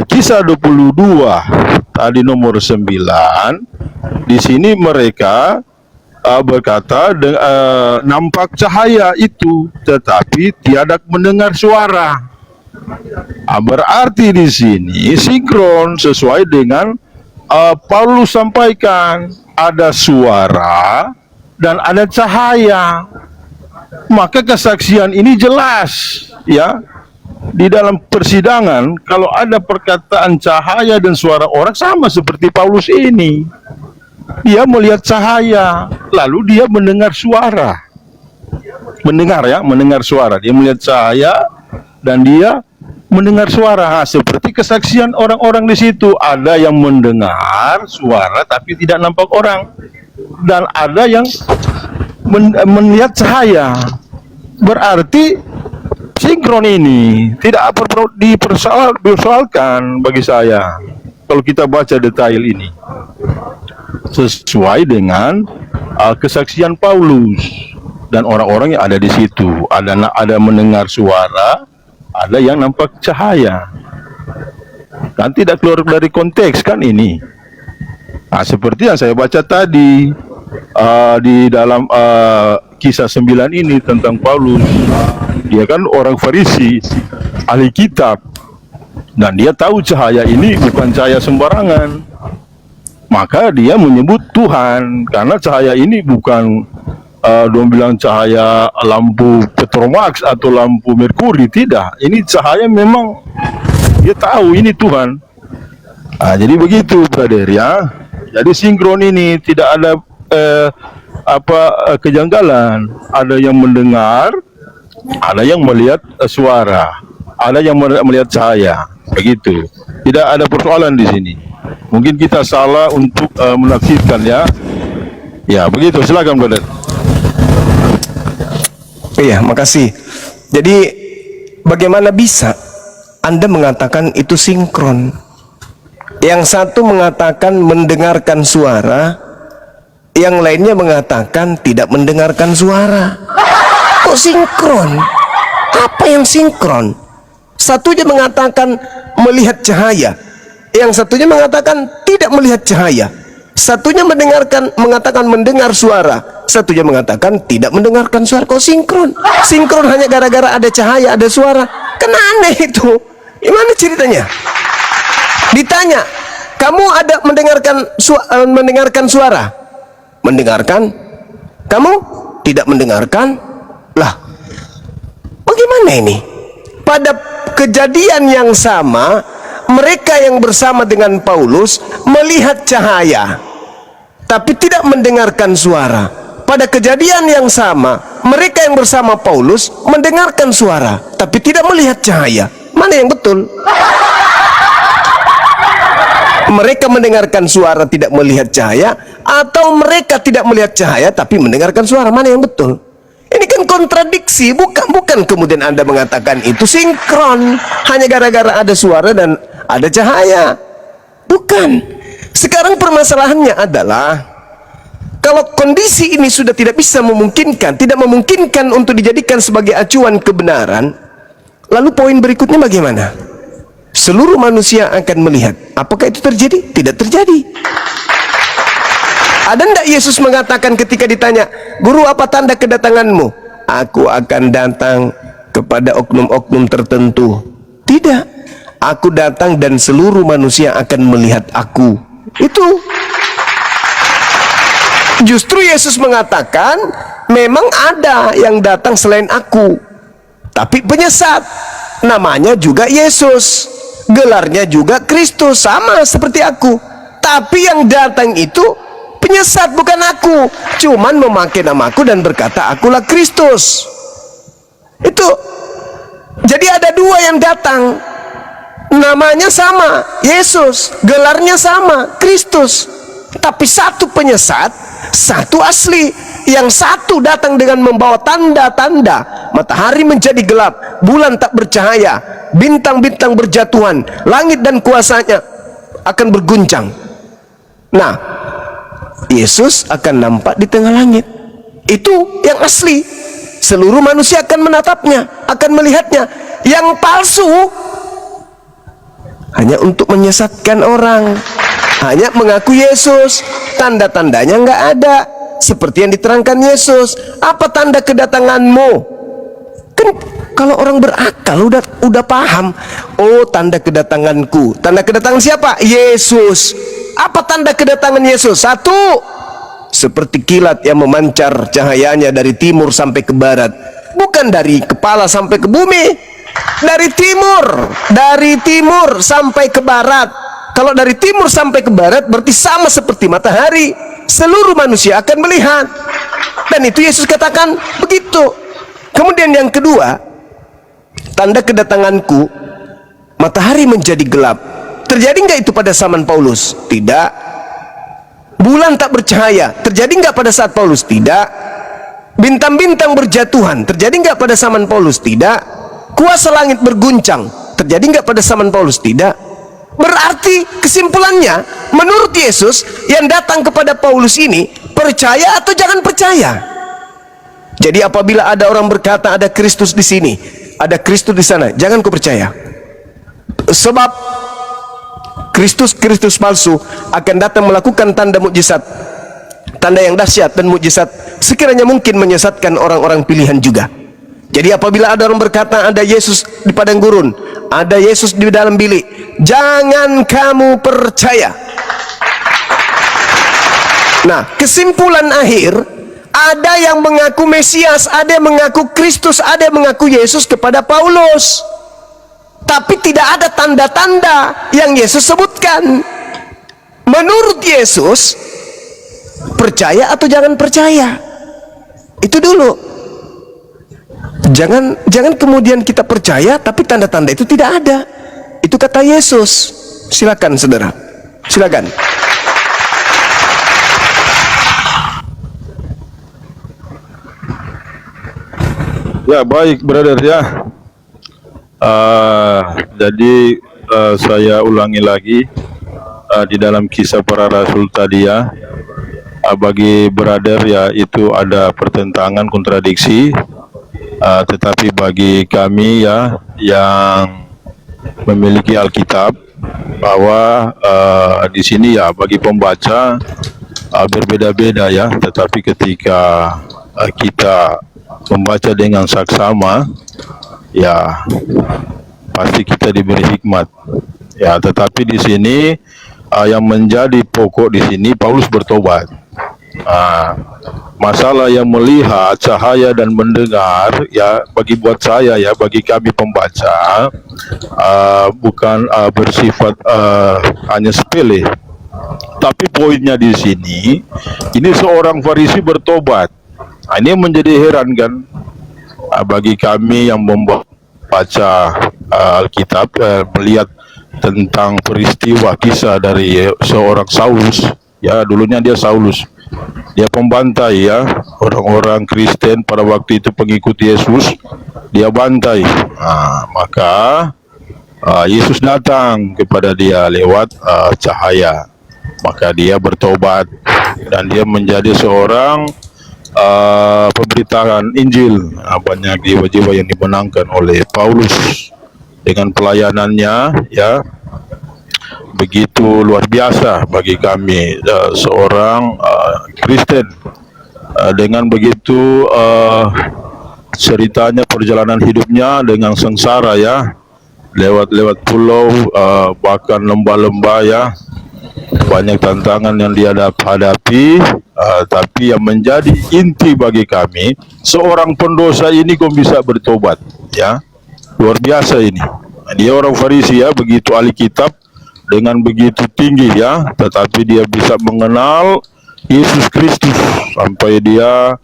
kisah 22 tadi nomor 9, di sini mereka berkata nampak cahaya itu tetapi tiada mendengar suara. Berarti di sini sinkron sesuai dengan Paulus sampaikan, ada suara dan ada cahaya. Maka kesaksian ini jelas ya. Di dalam persidangan kalau ada perkataan cahaya dan suara orang, sama seperti Paulus ini. Dia melihat cahaya, lalu dia mendengar suara. Mendengar suara. Dia melihat cahaya dan dia mendengar suara. Seperti kesaksian orang-orang di situ, ada yang mendengar suara tapi tidak nampak orang, dan ada yang melihat cahaya. Berarti sinkron ini tidak perlu dipersoalkan bagi saya kalau kita baca detail ini, sesuai dengan kesaksian Paulus dan orang-orang yang ada di situ. Ada mendengar suara, ada yang nampak cahaya, kan tidak keluar dari konteks kan ini. Nah, seperti yang saya baca tadi, di dalam kisah 9 ini tentang Paulus, dia kan orang Farisi, ahli kitab, dan dia tahu cahaya ini bukan cahaya sembarangan. Maka dia menyebut Tuhan, karena cahaya ini bukan dong bilang cahaya lampu Petromax atau lampu Merkuri, tidak. Ini cahaya memang dia tahu ini Tuhan. Jadi begitu, brother, ya. Jadi sinkron ini tidak ada kejanggalan. Ada yang mendengar, ada yang melihat suara, ada yang melihat cahaya. Begitu. Tidak ada persoalan di sini. Mungkin kita salah untuk menafsirkan, ya. Ya, begitu. Silakan, brother. Iya, makasih. Jadi bagaimana bisa Anda mengatakan itu sinkron? Yang satu mengatakan mendengarkan suara, yang lainnya mengatakan tidak mendengarkan suara. Kok sinkron? Apa yang sinkron? Satunya mengatakan melihat cahaya, yang satunya mengatakan tidak melihat cahaya. Satunya mengatakan mendengar suara, satunya mengatakan tidak mendengarkan suara. Kok sinkron? Sinkron hanya gara-gara ada cahaya, ada suara. Kan aneh itu. Gimana ceritanya? Ditanya, kamu ada mendengarkan suara? Mendengarkan? Kamu tidak mendengarkan? Lah, bagaimana ini? Pada kejadian yang sama, mereka yang bersama dengan Paulus melihat cahaya, tapi tidak mendengarkan suara. Pada kejadian yang sama, mereka yang bersama Paulus mendengarkan suara, tapi tidak melihat cahaya. Mana yang betul? Mereka mendengarkan suara, tidak melihat cahaya, atau mereka tidak melihat cahaya, tapi mendengarkan suara? Mana yang betul? Ini kan kontradiksi. Bukan kemudian Anda mengatakan itu sinkron hanya gara-gara ada suara dan ada cahaya. Bukan. Sekarang permasalahannya adalah, kalau kondisi ini sudah tidak bisa memungkinkan, tidak memungkinkan untuk dijadikan sebagai acuan kebenaran, lalu poin berikutnya bagaimana? Seluruh manusia akan melihat. Apakah itu terjadi? Tidak terjadi. Ada enggak Yesus mengatakan ketika ditanya, "Guru, apa tanda kedatanganmu?" "Aku akan datang kepada oknum-oknum tertentu." Tidak. "Aku datang dan seluruh manusia akan melihat aku." Itu. Justru Yesus mengatakan, memang ada yang datang selain aku, tapi penyesat. Namanya juga Yesus, gelarnya juga Kristus, sama seperti aku. Tapi yang datang itu penyesat, bukan aku. Cuman memakai namaku dan berkata, "Akulah Kristus." Itu. Jadi ada dua yang datang. Namanya sama, Yesus. Gelarnya sama, Kristus. Tapi satu penyesat, satu asli. Yang satu datang dengan membawa tanda-tanda. Matahari menjadi gelap, bulan tak bercahaya, bintang-bintang berjatuhan, langit dan kuasanya akan berguncang. Nah, Yesus akan nampak di tengah langit. Itu yang asli. Seluruh manusia akan menatapnya, akan melihatnya. Yang palsu hanya untuk menyesatkan orang, hanya mengaku Yesus, tanda-tandanya nggak ada. Seperti yang diterangkan Yesus, "Apa tanda kedatanganmu?" Kan kalau orang berakal udah paham. Oh, tanda kedatanganku. Tanda kedatangan siapa? Yesus. Apa tanda kedatangan Yesus? Satu, seperti kilat yang memancar cahayanya dari timur sampai ke barat. Bukan dari kepala sampai ke bumi, dari timur sampai ke barat. Kalau dari timur sampai ke barat berarti sama seperti matahari. Seluruh manusia akan melihat. Dan itu Yesus katakan begitu. Kemudian yang kedua, tanda kedatanganku, matahari menjadi gelap. Terjadi nggak itu pada zaman Paulus? Tidak. Bulan tak bercahaya. Terjadi nggak pada saat Paulus? Tidak. Bintang-bintang berjatuhan. Terjadi nggak pada zaman Paulus? Tidak. Kuasa langit berguncang. Terjadi nggak pada zaman Paulus? Tidak. Berarti kesimpulannya, menurut Yesus, yang datang kepada Paulus ini percaya atau jangan percaya. Jadi apabila ada orang berkata ada Kristus di sini, ada Kristus di sana, jangan kau percaya. Sebab Kristus palsu akan datang melakukan tanda mukjizat, tanda yang dahsyat dan mukjizat sekiranya mungkin menyesatkan orang-orang pilihan juga. Jadi apabila ada orang berkata ada Yesus di padang gurun, ada Yesus di dalam bilik, jangan kamu percaya. Nah, kesimpulan akhir, ada yang mengaku Mesias, ada yang mengaku Kristus, ada yang mengaku Yesus kepada Paulus, tapi tidak ada tanda-tanda yang Yesus sebutkan. Menurut Yesus, percaya atau jangan percaya, itu dulu. Jangan kemudian kita percaya tapi tanda-tanda itu tidak ada. Itu kata Yesus. Silakan saudara, silakan. Ya, baik brother ya. Jadi saya ulangi lagi di dalam kisah para rasul tadi ya. Bagi brother ya itu ada pertentangan, kontradiksi. Tetapi bagi kami ya yang memiliki Alkitab, bahwa di sini ya bagi pembaca berbeda-beda ya. Tetapi ketika kita membaca dengan saksama, ya pasti kita diberi hikmat. Ya, tetapi di sini yang menjadi pokok di sini Paulus bertobat. Masalah yang melihat cahaya dan mendengar ya bagi buat saya ya, bagi kami pembaca bukan bersifat hanya sepele. Tapi poinnya di sini, ini seorang Farisi bertobat. Ini menjadi heran kan bagi kami yang membaca Alkitab, melihat tentang peristiwa kisah dari seorang Saulus. Ya, dulunya dia Saulus. Dia pembantai ya orang-orang Kristen pada waktu itu pengikut Yesus. Dia bantai. Maka Yesus datang kepada dia lewat cahaya. Maka dia bertobat dan dia menjadi seorang pemberitaan Injil. Banyak jiwa-jiwa yang dimenangkan oleh Paulus dengan pelayanannya ya, begitu luar biasa bagi kami seorang Kristen. Dengan begitu ceritanya, perjalanan hidupnya dengan sengsara ya, lewat pulau, bahkan lembah-lembah ya, banyak tantangan yang dia hadapi. Tapi yang menjadi inti bagi kami, seorang pendosa ini kok bisa bertobat ya, luar biasa ini. Dia orang Farisi ya, begitu ahli kitab dengan begitu tinggi ya, tetapi dia bisa mengenal Yesus Kristus sampai dia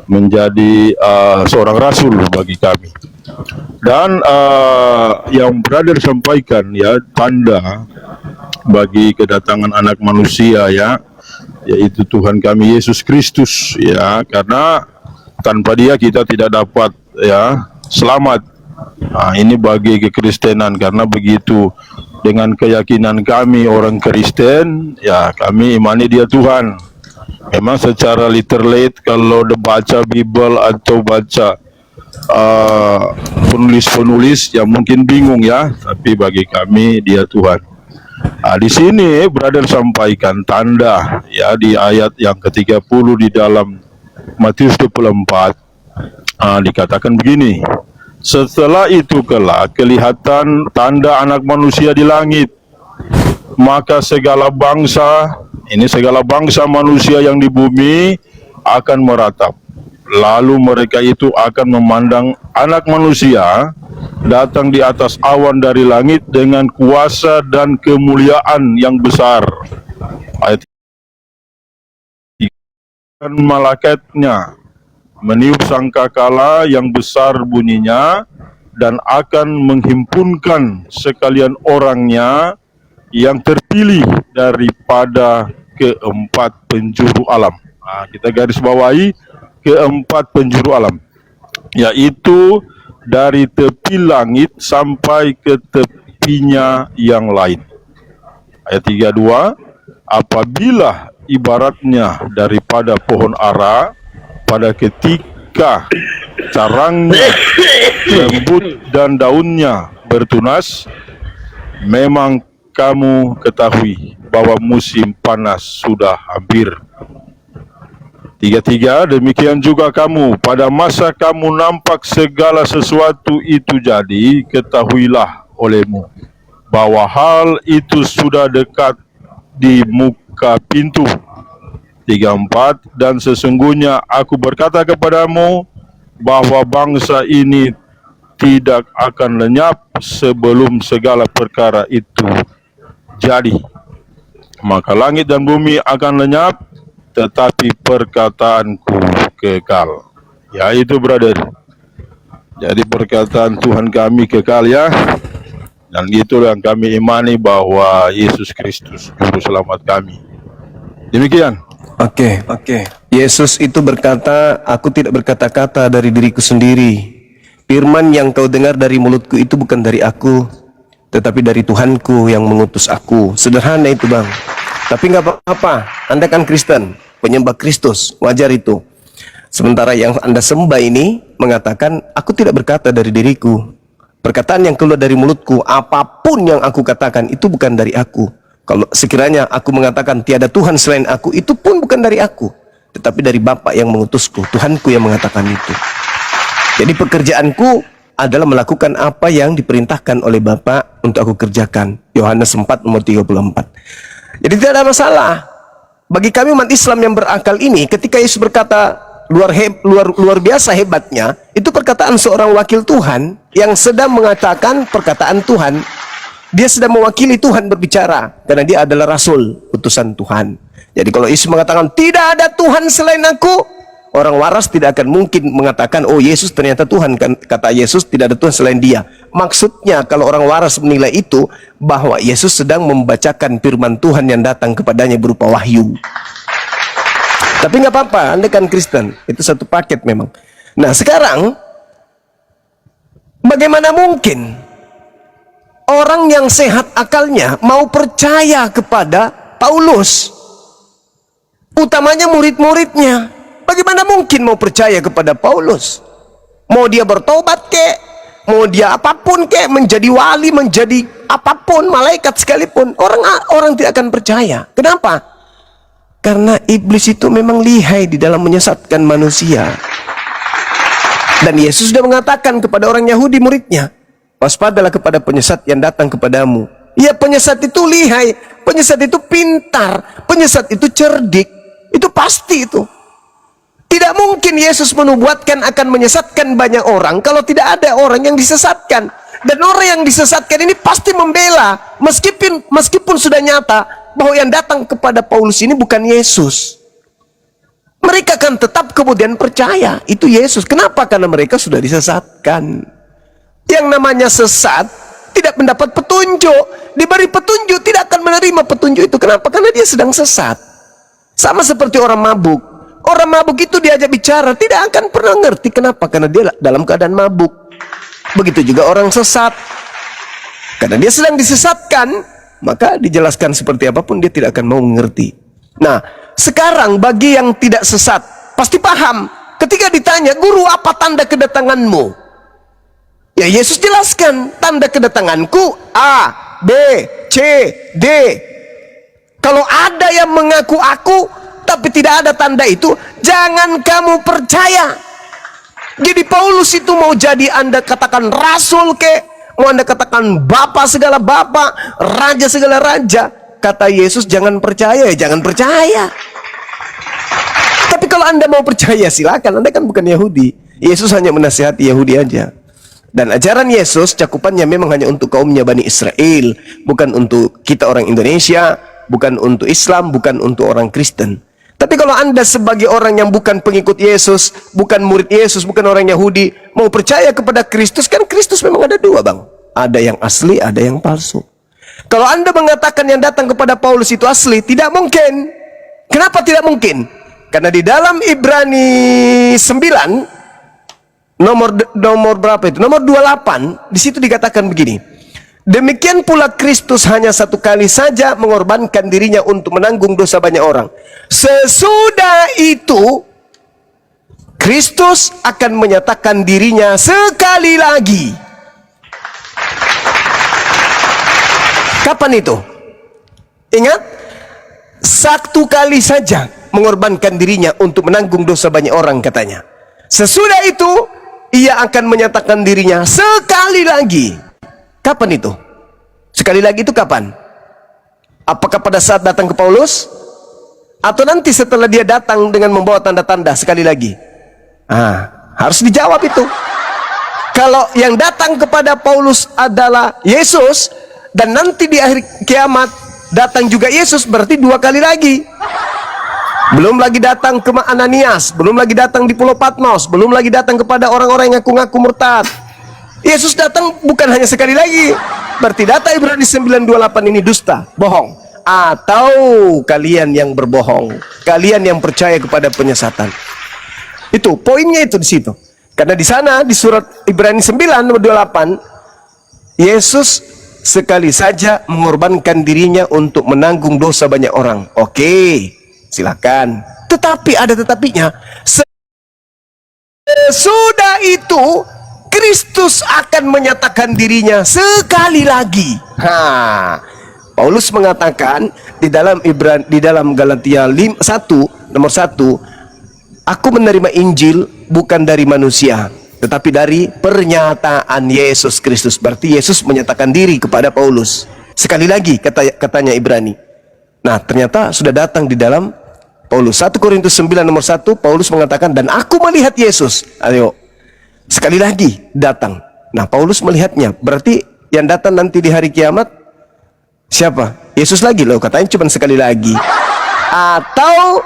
menjadi seorang rasul bagi kami. Dan yang brother sampaikan ya, tanda bagi kedatangan anak manusia ya, yaitu Tuhan kami Yesus Kristus ya, karena tanpa dia kita tidak dapat ya selamat. Ini bagi kekristenan, karena begitu dengan keyakinan kami orang Kristen ya, kami imani dia Tuhan. Memang secara literate kalau baca Bible atau baca penulis-penulis ya mungkin bingung ya, tapi bagi kami dia Tuhan. Di sini brother sampaikan tanda ya di ayat yang ke-30 di dalam Matius 24, dikatakan begini, setelah itu kelak kelihatan tanda anak manusia di langit, maka segala bangsa, ini segala bangsa manusia yang di bumi akan meratap. Lalu mereka itu akan memandang anak manusia datang di atas awan dari langit dengan kuasa dan kemuliaan yang besar. Ayat dan malaikatnya meniup sangkakala yang besar bunyinya, dan akan menghimpunkan sekalian orangnya yang terpilih daripada keempat penjuru alam. Kita garis bawahi keempat penjuru alam, yaitu dari tepi langit sampai ke tepinya yang lain. Ayat 32, apabila ibaratnya daripada pohon ara pada ketika carangnya lembut dan daunnya bertunas, memang kamu ketahui bahwa musim panas sudah hampir. 3:3, demikian juga kamu, pada masa kamu nampak segala sesuatu itu jadi, ketahuilah olehmu bahwa hal itu sudah dekat di muka pintu. 3:4, dan sesungguhnya aku berkata kepadamu bahwa bangsa ini tidak akan lenyap sebelum segala perkara itu jadi. Maka langit dan bumi akan lenyap, tetapi perkataanku kekal. Ya, itu brother. Jadi perkataan Tuhan kami kekal ya. Dan itulah yang kami imani, bahwa Yesus Kristus juru selamat kami. Demikian. Oke. Yesus itu berkata, aku tidak berkata-kata dari diriku sendiri. Firman yang kau dengar dari mulutku itu bukan dari aku, tetapi dari Tuhanku yang mengutus aku. Sederhana itu bang. Tapi nggak apa-apa, Anda kan Kristen, penyembah Kristus, wajar itu. Sementara yang Anda sembah ini mengatakan, aku tidak berkata dari diriku. Perkataan yang keluar dari mulutku, apapun yang aku katakan itu bukan dari aku. Kalau sekiranya aku mengatakan tiada Tuhan selain aku, itu pun bukan dari aku, tetapi dari Bapa yang mengutusku, Tuhanku yang mengatakan itu. Jadi pekerjaanku adalah melakukan apa yang diperintahkan oleh Bapa untuk aku kerjakan. Yohanes 4:34. Jadi tidak ada masalah. Bagi kami umat Islam yang berakal ini, ketika Yesus berkata luar biasa hebatnya, itu perkataan seorang wakil Tuhan yang sedang mengatakan perkataan Tuhan. Dia sedang mewakili Tuhan berbicara, karena dia adalah rasul, utusan Tuhan. Jadi kalau Yesus mengatakan tidak ada Tuhan selain aku, orang waras tidak akan mungkin mengatakan, oh Yesus ternyata Tuhan. Kata Yesus, tidak ada Tuhan selain dia. Maksudnya kalau orang waras menilai itu, bahwa Yesus sedang membacakan firman Tuhan yang datang kepadanya berupa wahyu. Tapi nggak apa-apa, Anda kan Kristen, itu satu paket memang. Nah sekarang, bagaimana mungkin orang yang sehat akalnya mau percaya kepada Paulus, utamanya murid-muridnya? Bagaimana mungkin mau percaya kepada Paulus? Mau dia bertobat kek, mau dia apapun kek, menjadi wali, menjadi apapun, malaikat sekalipun, orang tidak akan percaya. Kenapa? Karena iblis itu memang lihai di dalam menyesatkan manusia. Dan Yesus sudah mengatakan kepada orang Yahudi muridnya, waspadalah kepada penyesat yang datang kepadamu. Ya, penyesat itu lihai, penyesat itu pintar, penyesat itu cerdik, itu pasti itu. Tidak mungkin Yesus menubuatkan akan menyesatkan banyak orang kalau tidak ada orang yang disesatkan. Dan orang yang disesatkan ini pasti membela, meskipun sudah nyata bahwa yang datang kepada Paulus ini bukan Yesus. Mereka akan tetap kemudian percaya itu Yesus. Kenapa? Karena mereka sudah disesatkan. Yang namanya sesat tidak mendapat petunjuk. Diberi petunjuk tidak akan menerima petunjuk itu. Kenapa? Karena dia sedang sesat. Sama seperti orang mabuk. Orang mabuk itu diajak bicara, tidak akan pernah ngerti. Kenapa? Karena dia dalam keadaan mabuk. Begitu juga orang sesat. Karena dia sedang disesatkan, maka dijelaskan seperti apapun dia tidak akan mau mengerti. Nah, sekarang bagi yang tidak sesat, pasti paham. Ketika ditanya, guru apa tanda kedatanganmu? Ya Yesus jelaskan, tanda kedatanganku A, B, C, D. Kalau ada yang mengaku aku, tapi tidak ada tanda itu, jangan kamu percaya. Jadi Paulus itu mau jadi Anda katakan rasul kek, mau Anda katakan bapak segala bapak, raja segala raja, kata Yesus jangan percaya, jangan percaya. Tapi kalau Anda mau percaya silakan, Anda kan bukan Yahudi. Yesus hanya menasihati Yahudi aja. Dan ajaran Yesus cakupannya memang hanya untuk kaumnya Bani Israel, bukan untuk kita orang Indonesia, bukan untuk Islam, bukan untuk orang Kristen. Tapi kalau Anda sebagai orang yang bukan pengikut Yesus, bukan murid Yesus, bukan orang Yahudi, mau percaya kepada Kristus, kan Kristus memang ada dua bang. Ada yang asli, ada yang palsu. Kalau Anda mengatakan yang datang kepada Paulus itu asli, tidak mungkin. Kenapa tidak mungkin? Karena di dalam Ibrani 9, nomor berapa itu? Nomor 28, di situ dikatakan begini. Demikian pula Kristus hanya satu kali saja mengorbankan dirinya untuk menanggung dosa banyak orang. Sesudah itu Kristus akan menyatakan dirinya sekali lagi. Kapan itu? Ingat, satu kali saja. mengorbankan dirinya untuk menanggung dosa banyak orang, katanya. Sesudah itu ia akan menyatakan dirinya sekali lagi. Kapan itu? Sekali lagi itu kapan? Apakah pada saat datang ke Paulus? Atau nanti setelah dia datang dengan membawa tanda-tanda sekali lagi? Harus dijawab itu. Kalau yang datang kepada Paulus adalah Yesus, dan nanti di akhir kiamat datang juga Yesus, berarti 2 kali lagi. Belum lagi datang ke Ananias, belum lagi datang di Pulau Patmos, belum lagi datang kepada orang-orang yang ngaku-ngaku murtad. Yesus datang bukan hanya sekali lagi. Berarti data Ibrani 9:28 ini dusta, bohong. Atau kalian yang berbohong, kalian yang percaya kepada penyesatan. Itu poinnya, itu di situ. Karena di sana di surat Ibrani 9:28, Yesus sekali saja mengorbankan dirinya untuk menanggung dosa banyak orang. Oke, silakan. Tetapi ada tetapinya. Sesudah itu Kristus akan menyatakan dirinya sekali lagi. Paulus mengatakan di dalam Galatia 1 nomor 1, aku menerima Injil bukan dari manusia, tetapi dari pernyataan Yesus Kristus. Berarti Yesus menyatakan diri kepada Paulus. Sekali lagi katanya Ibrani. Nah, ternyata sudah datang di dalam Paulus. 1 Korintus 9 nomor 1, Paulus mengatakan, dan aku melihat Yesus. Ayo, sekali lagi datang. Nah, Paulus melihatnya. Berarti yang datang nanti di hari kiamat siapa? Yesus lagi loh, katanya cuma sekali lagi. Atau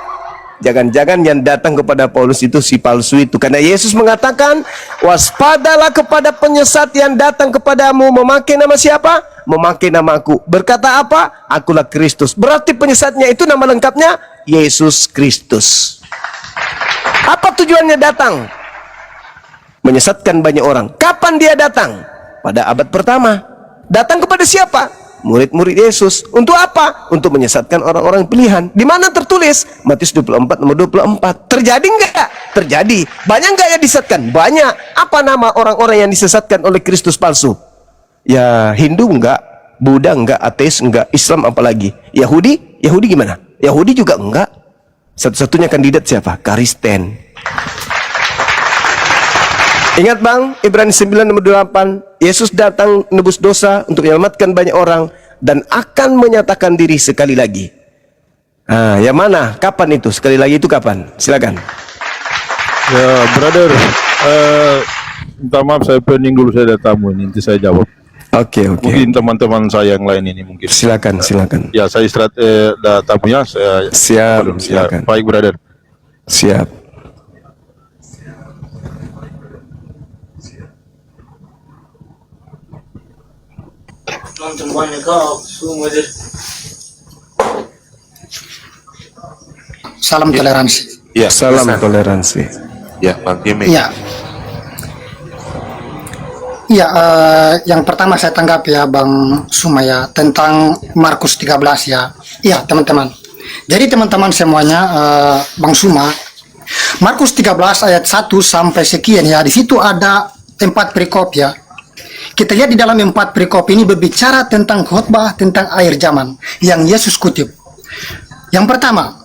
jangan-jangan yang datang kepada Paulus itu si palsu itu. Karena Yesus mengatakan, waspadalah kepada penyesat yang datang kepadamu memakai nama siapa? Memakai namaku. Berkata apa? Akulah Kristus. Berarti penyesatnya itu nama lengkapnya Yesus Kristus. Apa tujuannya datang? Menyesatkan banyak orang. Kapan dia datang? Pada abad pertama. Datang kepada siapa? Murid-murid Yesus. Untuk apa? Untuk menyesatkan orang-orang pilihan. Di mana tertulis? Matius 24 nomor 24. Terjadi enggak? Terjadi. Banyak enggak yang disesatkan? Banyak. Apa nama orang-orang yang disesatkan oleh Kristus palsu? Ya, Hindu enggak, Buddha enggak, ateis enggak, Islam apalagi? Yahudi? Yahudi gimana? Yahudi juga enggak. Satu-satunya kandidat siapa? Kristen. Ingat bang, Ibrani 9 nomor 8, Yesus datang nebus dosa untuk menyelamatkan banyak orang dan akan menyatakan diri sekali lagi. Yang mana? Kapan itu? Sekali lagi itu kapan? Silakan. Ya, brother, minta maaf saya pending dulu, saya ada tamu ini, nanti saya jawab. Oke. Mungkin teman-teman saya yang lain ini mungkin. Silakan. Ya, saya istirahat, ada tamunya, saya. Siap, silakan. Ya, baik, brother. Siap. Salam toleransi. Ya, Salam toleransi. Ya, Bang Jimmy. Ya. Ya, yang pertama saya tanggapi ya Bang Sumaya tentang Markus 13 ya. Iya, teman-teman. Jadi teman-teman semuanya, Bang Suma, Markus 13 ayat 1 sampai sekian ya. Di situ ada 4 perikop ya. Kita lihat di dalam 4 perikop ini berbicara tentang khotbah tentang akhir zaman yang Yesus kutip. Yang pertama,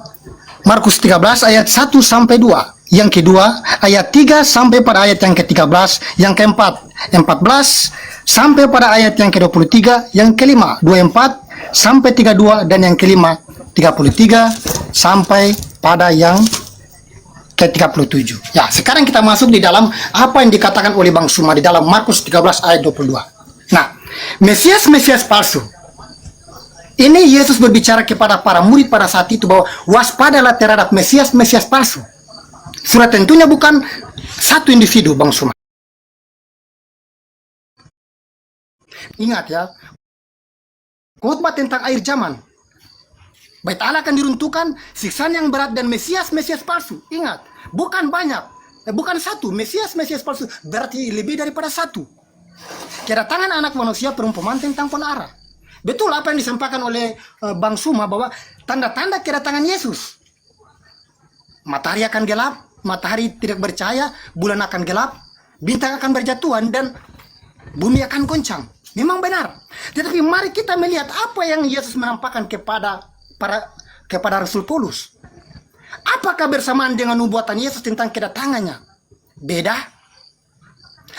Markus 13 ayat 1 sampai 2. Yang kedua, ayat 3 sampai pada ayat yang ke-13. Yang keempat, 14 sampai pada ayat yang ke-23. Yang kelima, 24 sampai 32. Dan yang kelima, 33 sampai pada yang ke-37. Ya, sekarang kita masuk di dalam apa yang dikatakan oleh Bang Suma di dalam Markus 13 ayat 22. Nah, Mesias palsu. Ini Yesus berbicara kepada para murid pada saat itu bahwa waspadalah terhadap Mesias palsu. Sudah tentunya bukan satu individu, Bang Suma. Ingat ya, khotbah tentang akhir zaman. Bait Allah akan diruntuhkan, siksaan yang berat dan Mesias palsu. Ingat, bukan banyak, bukan satu. Mesias palsu berarti lebih daripada satu. Kedatangan anak manusia perumpamaan tentang penarah. Betul apa yang disampaikan oleh Bang Suma bahwa tanda-tanda kedatangan Yesus. Matahari akan gelap, matahari tidak bercahaya, bulan akan gelap, bintang akan berjatuhan dan bumi akan goncang. Memang benar. Tetapi mari kita melihat apa yang Yesus menampakkan kepada Rasul Paulus. Apakah bersamaan dengan nubuatan Yesus tentang kedatangannya? Beda.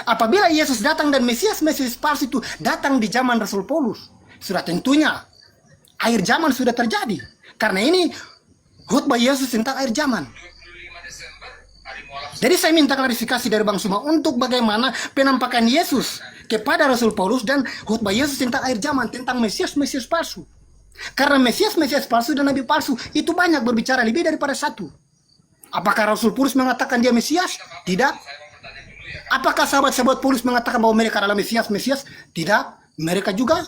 Apabila Yesus datang dan Mesias palsu itu datang di zaman Rasul Paulus, sudah tentunya akhir zaman sudah terjadi. Karena ini khutbah Yesus tentang akhir zaman. Jadi saya minta klarifikasi dari Bang Suma untuk bagaimana penampakan Yesus kepada Rasul Paulus dan khutbah Yesus tentang akhir zaman, tentang Mesias palsu. Karena Mesias palsu dan Nabi palsu itu banyak berbicara lebih daripada satu. Apakah Rasul Paulus mengatakan dia Mesias? Tidak. Apakah sahabat-sahabat Paulus mengatakan bahwa mereka adalah Mesias? Tidak. Mereka juga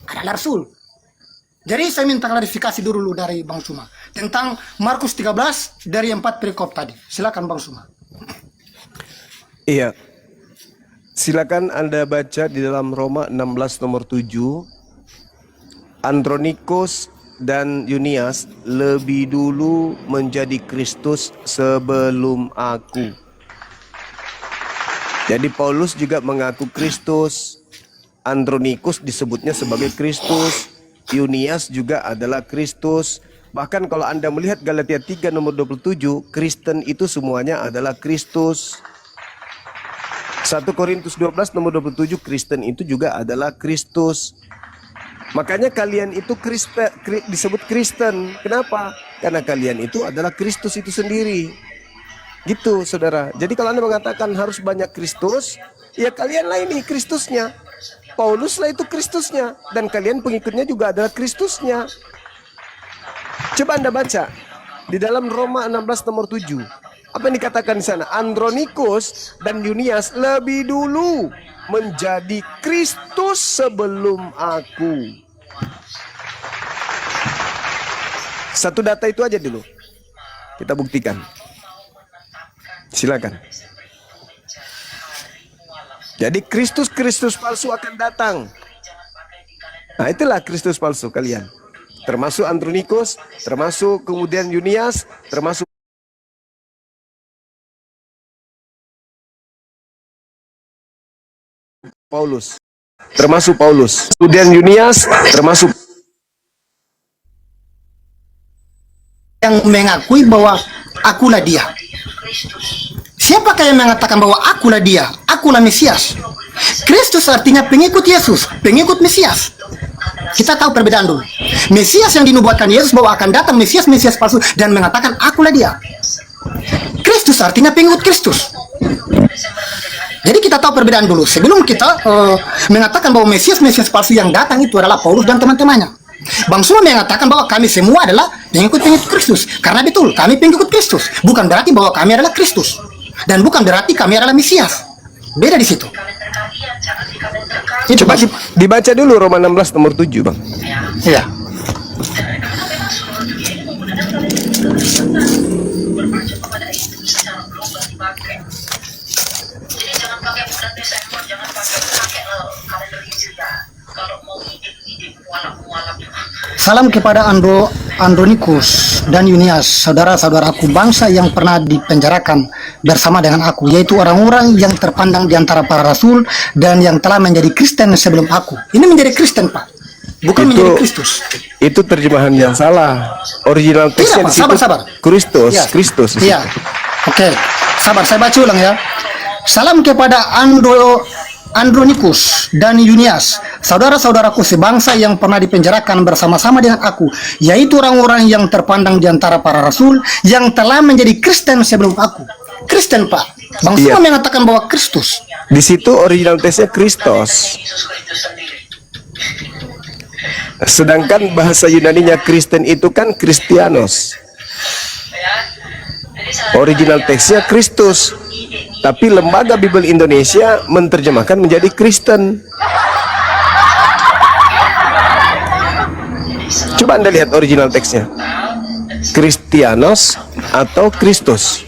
adalah Rasul. Jadi saya minta klarifikasi dulu dari Bang Suma tentang Markus 13 dari 4 perikop tadi. Silakan Bang Suma. Iya. Silakan Anda baca di dalam Roma 16 nomor 7. Andronikos dan Yunias lebih dulu menjadi Kristus sebelum aku. Jadi Paulus juga mengaku Kristus. Andronikos disebutnya sebagai Kristus. Yunias juga adalah Kristus. Bahkan kalau Anda melihat Galatia 3 nomor 27, Kristen itu semuanya adalah Kristus. 1 Korintus 12 nomor 27, Kristen itu juga adalah Kristus. Makanya kalian itu disebut Kristen. Kenapa? Karena kalian itu adalah Kristus itu sendiri. Gitu saudara. Jadi kalau Anda mengatakan harus banyak Kristus, ya kalianlah ini Kristusnya. Paulus lah itu Kristusnya, dan kalian pengikutnya juga adalah Kristusnya. Coba Anda baca di dalam Roma 16 nomor 7. Apa yang dikatakan di sana? Andronikos dan Yunias lebih dulu menjadi Kristus sebelum aku. Satu data itu aja dulu. Kita buktikan. Silakan. Jadi Kristus palsu akan datang. Nah itulah Kristus palsu kalian. Termasuk Andronikos, termasuk kemudian Yunias, termasuk Paulus. Termasuk Paulus. Kemudian Yunias, termasuk yang mengakui bahwa akulah dia. Siapakah yang mengatakan bahwa akulah dia, akulah Mesias? Kristus artinya pengikut Yesus, pengikut Mesias. Kita tahu perbedaan dulu. Mesias yang dinubuatkan Yesus bahwa akan datang Mesias palsu dan mengatakan akulah dia. Kristus artinya pengikut Kristus. Jadi kita tahu perbedaan dulu. Sebelum kita mengatakan bahwa Mesias palsu yang datang itu adalah Paulus dan teman-temannya. Bang Suma mengatakan bahwa kami semua adalah pengikut Kristus. Karena betul, kami pengikut Kristus. Bukan berarti bahwa kami adalah Kristus. Dan bukan berarti kami adalah Mesias. Beda di situ. Coba dibaca dulu Roma 16 nomor 7, Bang. Iya. Salam kepada Andronikos dan Yunias, saudara-saudaraku bangsa yang pernah dipenjarakan bersama dengan aku, yaitu orang-orang yang terpandang di antara para rasul dan yang telah menjadi Kristen sebelum aku. Ini menjadi Kristen, Pak, bukan menjadi Kristus. Itu terjemahan yang salah. Original teksnya sabar. Kristus, Ya. Kristus. Iya. Oke, sabar, saya baca ulang ya. Salam kepada Andronikos dan Yunias, saudara-saudaraku sebangsa yang pernah dipenjarakan bersama-sama dengan aku, yaitu orang-orang yang terpandang di antara para rasul yang telah menjadi Kristen sebelum aku. Kristen, Pak. Bang Suma mengatakan bahwa Kristus. Di situ original teksnya Kristos. Sedangkan bahasa Yunaninya Kristen itu kan Kristianos. Original teksnya Kristus. Tapi Lembaga Bible Indonesia menerjemahkan menjadi Kristen. Coba Anda lihat original teksnya. Kristianos atau Kristus.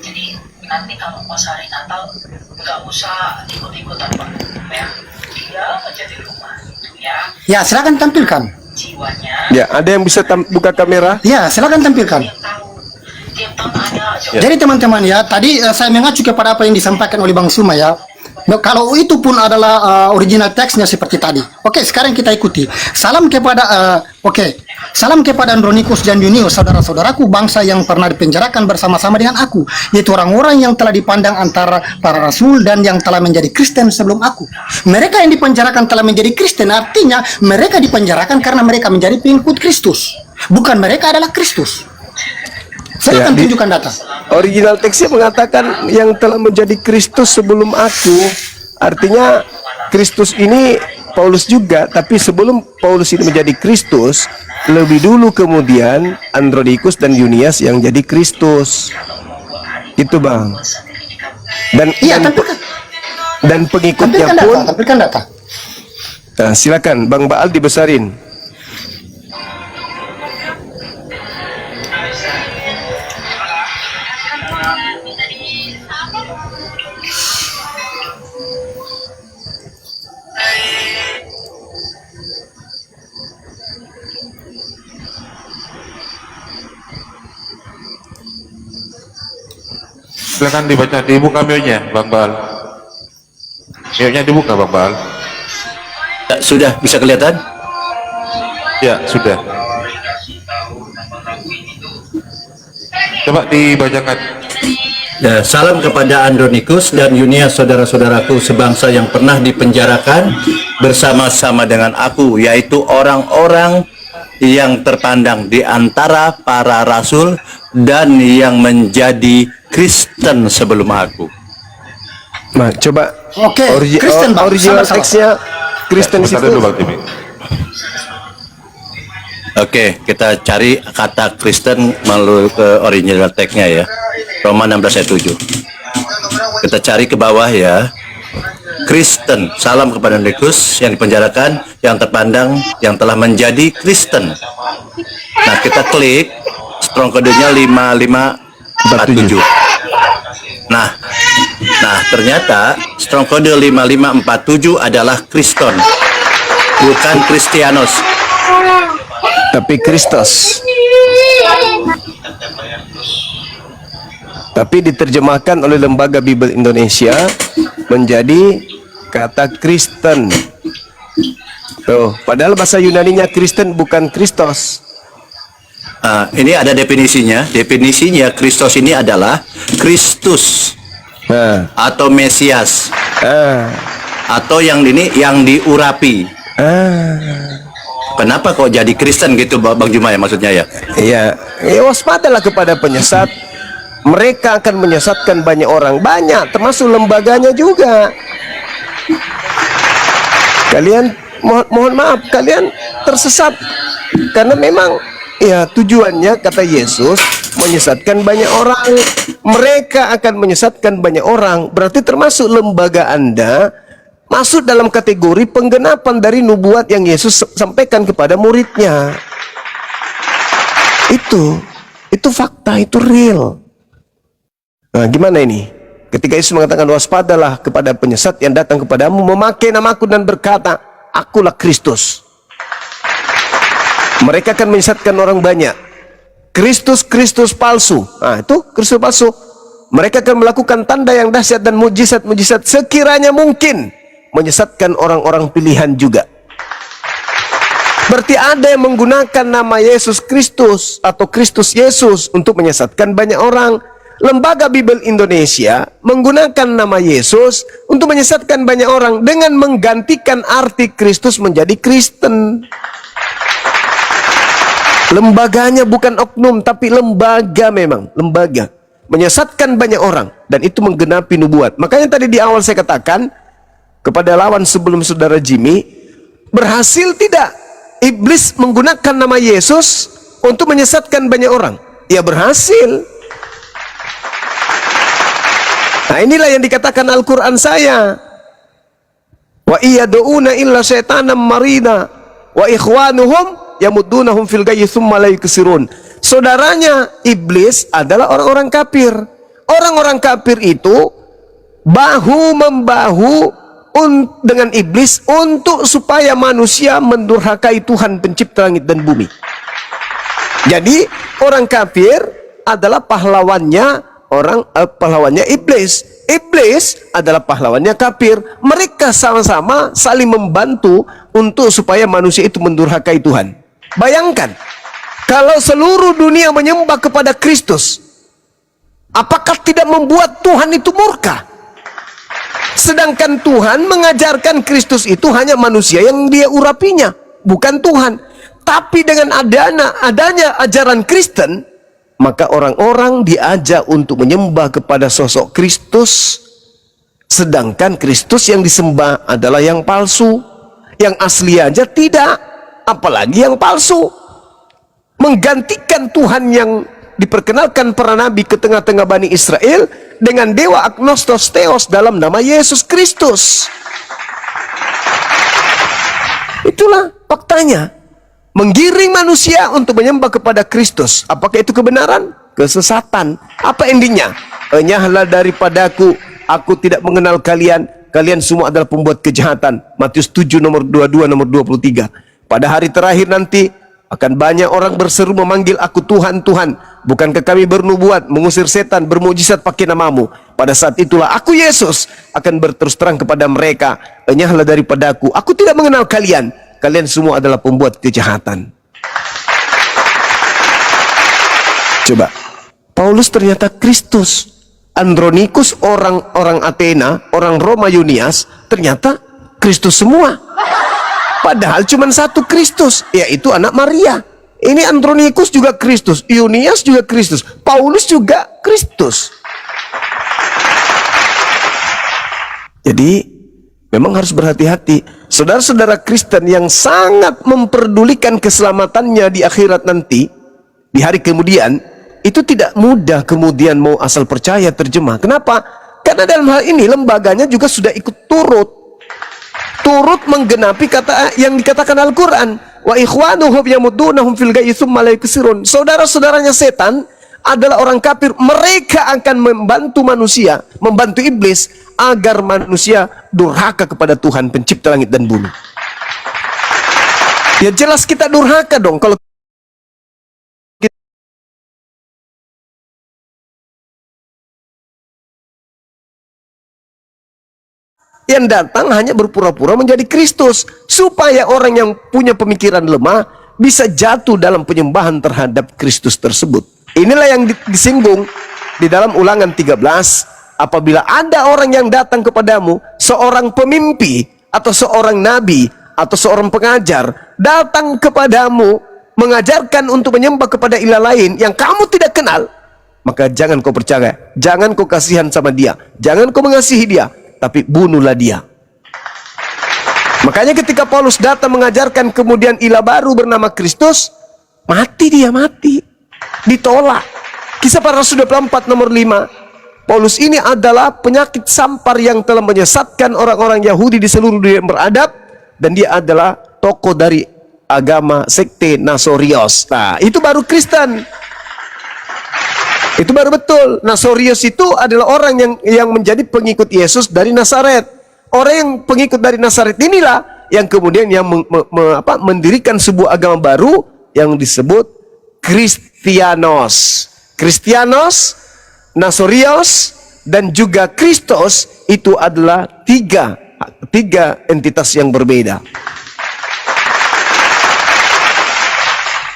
Jadi nanti kalau pas hari Natal nggak usah ikut-ikutan Pak, ya. Dia aja di rumah, ya. Ya, silakan tampilkan. Jiwanya. Ya, ada yang bisa buka kamera? Ya, silakan tampilkan. Tiap tahun ada aja. Jadi teman-teman ya, tadi saya mengacu kepada apa yang disampaikan oleh Bang Suma ya. Nah, kalau itu pun adalah original teksnya seperti tadi. Oke, sekarang kita ikuti. Salam kepada salam kepada Andronikus dan Yunius, saudara-saudaraku bangsa yang pernah dipenjarakan bersama-sama dengan aku, yaitu orang-orang yang telah dipandang antara para rasul dan yang telah menjadi Kristen sebelum aku. Mereka yang dipenjarakan telah menjadi Kristen, artinya mereka dipenjarakan karena mereka menjadi pengikut Kristus. Bukan mereka adalah Kristus. Saya akan tunjukkan data. Original teksnya mengatakan yang telah menjadi Kristus sebelum aku. Artinya Kristus ini Paulus juga, tapi sebelum Paulus ini menjadi Kristus, lebih dulu kemudian Andronikus dan Yunias yang jadi Kristus. Itu Bang. Dan Iya, dan pengikutnya tampilkan data. Nah, silakan Bang Baal dibesarin. Silakan dibaca, dibuka mute-nya, Bang Bal. Mute-nya dibuka, Bang Bal. Ya, sudah bisa kelihatan? Ya, sudah. Coba dibacakan. Ya, salam kepada Andronikus dan Yunias, saudara-saudaraku sebangsa yang pernah dipenjarakan bersama-sama dengan aku, yaitu orang-orang yang terpandang di antara para rasul dan yang menjadi Kristen sebelum aku. Nah, coba Oke, Kristen, Bang. original Sama-sama. teksnya Kristen Bentar itu. dulu, Bang Timi. Oke, kita cari kata Kristen melalui ke original teksnya ya. Roma 16 ayat 7. Kita cari ke bawah ya. Kristen, salam kepada Andronikus yang dipenjarakan, yang terpandang, yang telah menjadi Kristen. Nah, kita klik strong kodenya 5547. Nah, ternyata strong kode 5547 adalah Kriston, bukan Kristianos. Tapi Kristus. Tapi diterjemahkan oleh Lembaga Bible Indonesia menjadi kata Kristen. Tuh, padahal bahasa Yunaninya Kristen bukan Kristos. Ini ada definisinya. Definisinya Kristos ini adalah Kristus Nah, atau Mesias ah, atau yang diurapi. ah. Kenapa kok jadi Kristen gitu, Bang Juma ya maksudnya ya? Iya, waspadalah kepada penyesat. Mereka akan menyesatkan banyak orang, banyak, termasuk lembaganya juga. Kalian mohon maaf, kalian tersesat karena memang ya tujuannya kata Yesus menyesatkan banyak orang. Mereka akan menyesatkan banyak orang, berarti termasuk lembaga Anda masuk dalam kategori penggenapan dari nubuat yang Yesus sampaikan kepada muridnya. Itu fakta, itu real. Nah, gimana ini? Ketika Yesus mengatakan waspadalah kepada penyesat yang datang kepadamu memakai namaku dan berkata, akulah Kristus. Mereka akan menyesatkan orang banyak. Kristus palsu. Nah, itu Kristus palsu. Mereka akan melakukan tanda yang dahsyat dan mujizat-mujizat sekiranya mungkin menyesatkan orang-orang pilihan juga. Berarti ada yang menggunakan nama Yesus Kristus atau Kristus Yesus untuk menyesatkan banyak orang. Lembaga Bible Indonesia menggunakan nama Yesus untuk menyesatkan banyak orang dengan menggantikan arti Kristus menjadi Kristen. Lembaganya bukan oknum, tapi lembaga, memang lembaga menyesatkan banyak orang, dan itu menggenapi nubuat. Makanya tadi di awal saya katakan kepada lawan sebelum saudara Jimmy, berhasil tidak iblis menggunakan nama Yesus untuk menyesatkan banyak orang? Ya berhasil. Nah, inilah yang dikatakan Al-Quran saya. Wa iyaduuna illa syaitanam marina wa ikhwanuhum yamuddunahum fil gayyi tsumma la yuksirun. Saudaranya iblis adalah orang-orang kafir. Orang-orang kafir itu bahu membahu dengan iblis untuk supaya manusia mendurhakai Tuhan pencipta langit dan bumi. Jadi orang kafir adalah pahlawannya pahlawannya iblis. Iblis adalah pahlawannya kafir. Mereka sama-sama saling membantu untuk supaya manusia itu mendurhakai Tuhan. Bayangkan, kalau seluruh dunia menyembah kepada Kristus, apakah tidak membuat Tuhan itu murka? Sedangkan Tuhan mengajarkan Kristus itu hanya manusia yang dia urapinya, bukan Tuhan. Tapi dengan adanya ajaran Kristen, maka orang-orang diajak untuk menyembah kepada sosok Kristus. Sedangkan Kristus yang disembah adalah yang palsu. Yang asli aja tidak, apalagi yang palsu. Menggantikan Tuhan yang diperkenalkan para nabi ke tengah-tengah Bani Israel dengan dewa agnostos theos dalam nama Yesus Kristus. Itulah faktanya. Menggiring manusia untuk menyembah kepada Kristus. Apakah itu kebenaran? Kesesatan. Apa endingnya? Enyahlah daripadaku, aku tidak mengenal kalian. Kalian semua adalah pembuat kejahatan. Matius 7 nomor 22 nomor 23. Pada hari terakhir nanti akan banyak orang berseru memanggil aku Tuhan, Tuhan. Bukankah kami bernubuat, mengusir setan, bermukjizat pakai namamu? Pada saat itulah aku Yesus akan berterus terang kepada mereka, enyahlah daripadaku, aku tidak mengenal kalian. Kalian semua adalah pembuat kejahatan. Coba, Paulus ternyata Kristus. Andronikus orang Athena, orang Roma Yunias, ternyata Kristus semua. Padahal cuma satu Kristus, yaitu anak Maria. Ini Andronikus juga Kristus, Yunias juga Kristus, Paulus juga Kristus. Jadi memang harus berhati-hati. Saudara-saudara Kristen yang sangat memperdulikan keselamatannya di akhirat nanti, di hari kemudian, itu tidak mudah kemudian mau asal percaya terjemah. Kenapa? Karena dalam hal ini lembaganya juga sudah ikut turut menggenapi kata yang dikatakan Al-Quran. Wa ikhwanuhum yamuddunahum fil ghayyi tsumma la yuksirun. Saudara-saudaranya setan adalah orang kafir. Mereka akan membantu manusia, membantu iblis agar manusia durhaka kepada Tuhan pencipta langit dan bumi. Ya jelas kita durhaka dong kalau yang datang hanya berpura-pura menjadi Kristus, supaya orang yang punya pemikiran lemah bisa jatuh dalam penyembahan terhadap Kristus tersebut. Inilah yang disinggung di dalam Ulangan 13. Apabila ada orang yang datang kepadamu, seorang pemimpi atau seorang nabi atau seorang pengajar datang kepadamu mengajarkan untuk menyembah kepada ilah lain yang kamu tidak kenal, maka jangan kau percaya, jangan kau kasihan sama dia, jangan kau mengasihi dia, tapi bunuhlah dia. Makanya ketika Paulus datang mengajarkan kemudian ilah baru bernama Kristus, mati dia, mati, ditolak. Kisah Para Rasul 24 nomor 5. Paulus ini adalah penyakit sampar yang telah menyesatkan orang-orang Yahudi di seluruh dunia yang beradab, dan dia adalah tokoh dari agama sekte Nasorios. Nah, itu baru Kristen. Itu baru betul. Nasorius itu adalah orang yang menjadi pengikut Yesus dari Nazaret. Orang yang pengikut dari Nazaret inilah yang kemudian yang mendirikan sebuah agama baru yang disebut Kristianos. Kristianos, Nasorios, dan juga Kristus itu adalah tiga entitas yang berbeda.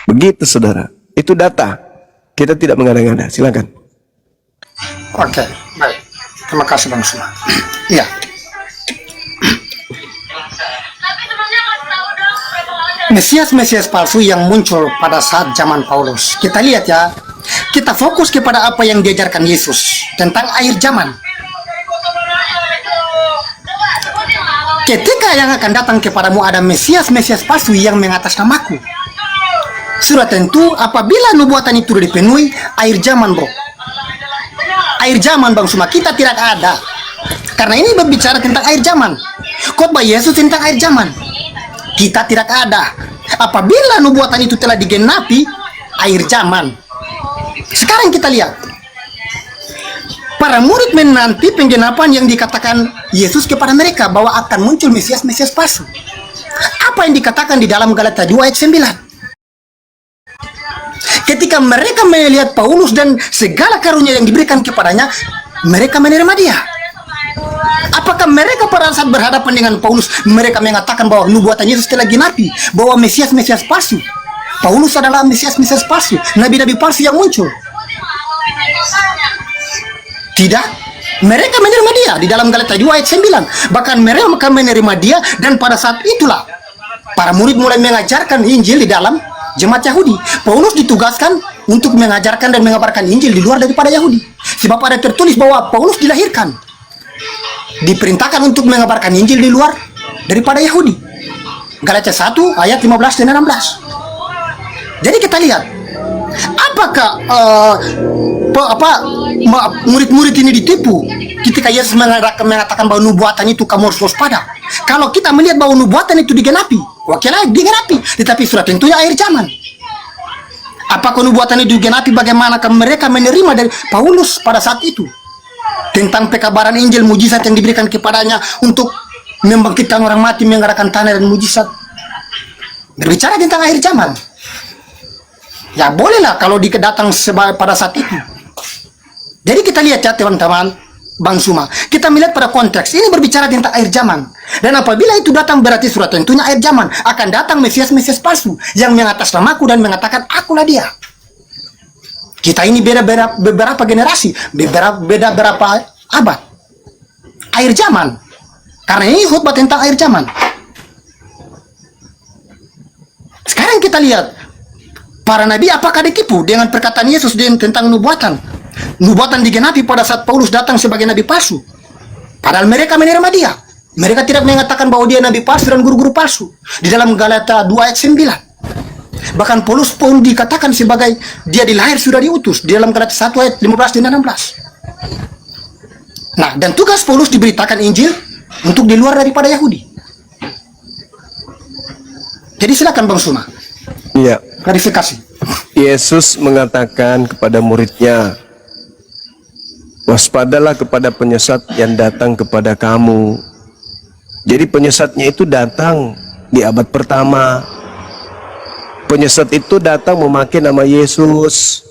Begitu saudara. Itu data. Kita tidak mengada-ngada. Silakan. Oke, baik. Terima kasih Bang Suma. Iya. Mesias-mesias palsu yang muncul pada saat zaman Paulus. Kita lihat ya. Kita fokus kepada apa yang diajarkan Yesus tentang akhir zaman. Ketika yang akan datang kepadamu ada Mesias-Mesias palsu yang mengatasnamaku. Sudah tentu apabila nubuatan itu dipenuhi, akhir zaman bro. Akhir zaman Bang Suma kita tidak ada. Karena ini berbicara tentang akhir zaman. Khotbah Yesus tentang akhir zaman. Kita tidak ada. Apabila nubuatan itu telah digenapi, akhir zaman. Sekarang kita lihat. Para murid menanti penggenapan yang dikatakan Yesus kepada mereka bahwa akan muncul Mesias-Mesias palsu. Apa yang dikatakan di dalam Galatia 2 ayat 9? Ketika mereka melihat Paulus dan segala karunia yang diberikan kepadanya, mereka menerima dia. Apakah mereka pada saat berhadapan dengan Paulus, mereka mengatakan bahwa nubuatan Yesus telah genapi, bahwa Mesias palsu? Paulus adalah Mesias palsu, nabi-nabi palsu yang muncul. Tidak, mereka menerima dia di dalam Galatia 2 ayat 9. Bahkan mereka menerima dia, dan pada saat itulah para murid mulai mengajarkan Injil di dalam jemaat Yahudi. Paulus ditugaskan untuk mengajarkan dan mengabarkan Injil di luar daripada Yahudi. Sebab ada tertulis bahwa Paulus dilahirkan, diperintahkan untuk mengabarkan Injil di luar daripada Yahudi. Galatia 1 ayat 15 dan 16. Jadi kita lihat, apakah murid-murid ini ditipu ketika Yesus mengatakan bahwa nubuatan itu kamu harus waspada. Kalau kita melihat bahwa nubuatan itu digenapi, wakilnya digenapi, tetapi sudah tentunya akhir zaman. Apakah nubuatan itu digenapi? Bagaimanakah mereka menerima dari Paulus pada saat itu tentang pekabaran Injil, mujizat yang diberikan kepadanya untuk membangkitkan orang mati, menggerakkan tanah dan mujizat? Berbicara tentang akhir zaman, ya bolehlah kalau datang pada saat itu. Jadi kita lihat ya teman-teman, Bang Suma, kita melihat pada konteks ini berbicara tentang akhir zaman. Dan apabila itu datang berarti sudah tentunya akhir zaman. Akan datang Mesias palsu yang mengatasnamaku dan mengatakan akulah dia. Kita ini beda beberapa generasi, beda berapa abad. Akhir zaman. Karena ini khutbah tentang akhir zaman. Sekarang kita lihat, para nabi apakah ditipu dengan perkataan Yesus tentang nubuatan? Nubuatan digenapi pada saat Paulus datang sebagai nabi palsu. Padahal mereka menerima dia. Mereka tidak mengatakan bahwa dia nabi palsu dan guru-guru palsu. Di dalam Galatia 2 ayat 9. Bahkan Paulus pun dikatakan sebagai dia dilahir sudah diutus. Di dalam Galatia 1 ayat 15 dan 16. Nah, dan tugas Paulus diberitakan Injil untuk di luar daripada Yahudi. Jadi silakan Bang Suma. Iya. Klarifikasi. Yesus mengatakan kepada muridnya, waspadalah kepada penyesat yang datang kepada kamu. Jadi penyesatnya itu datang di abad pertama. Penyesat itu datang memakai nama Yesus.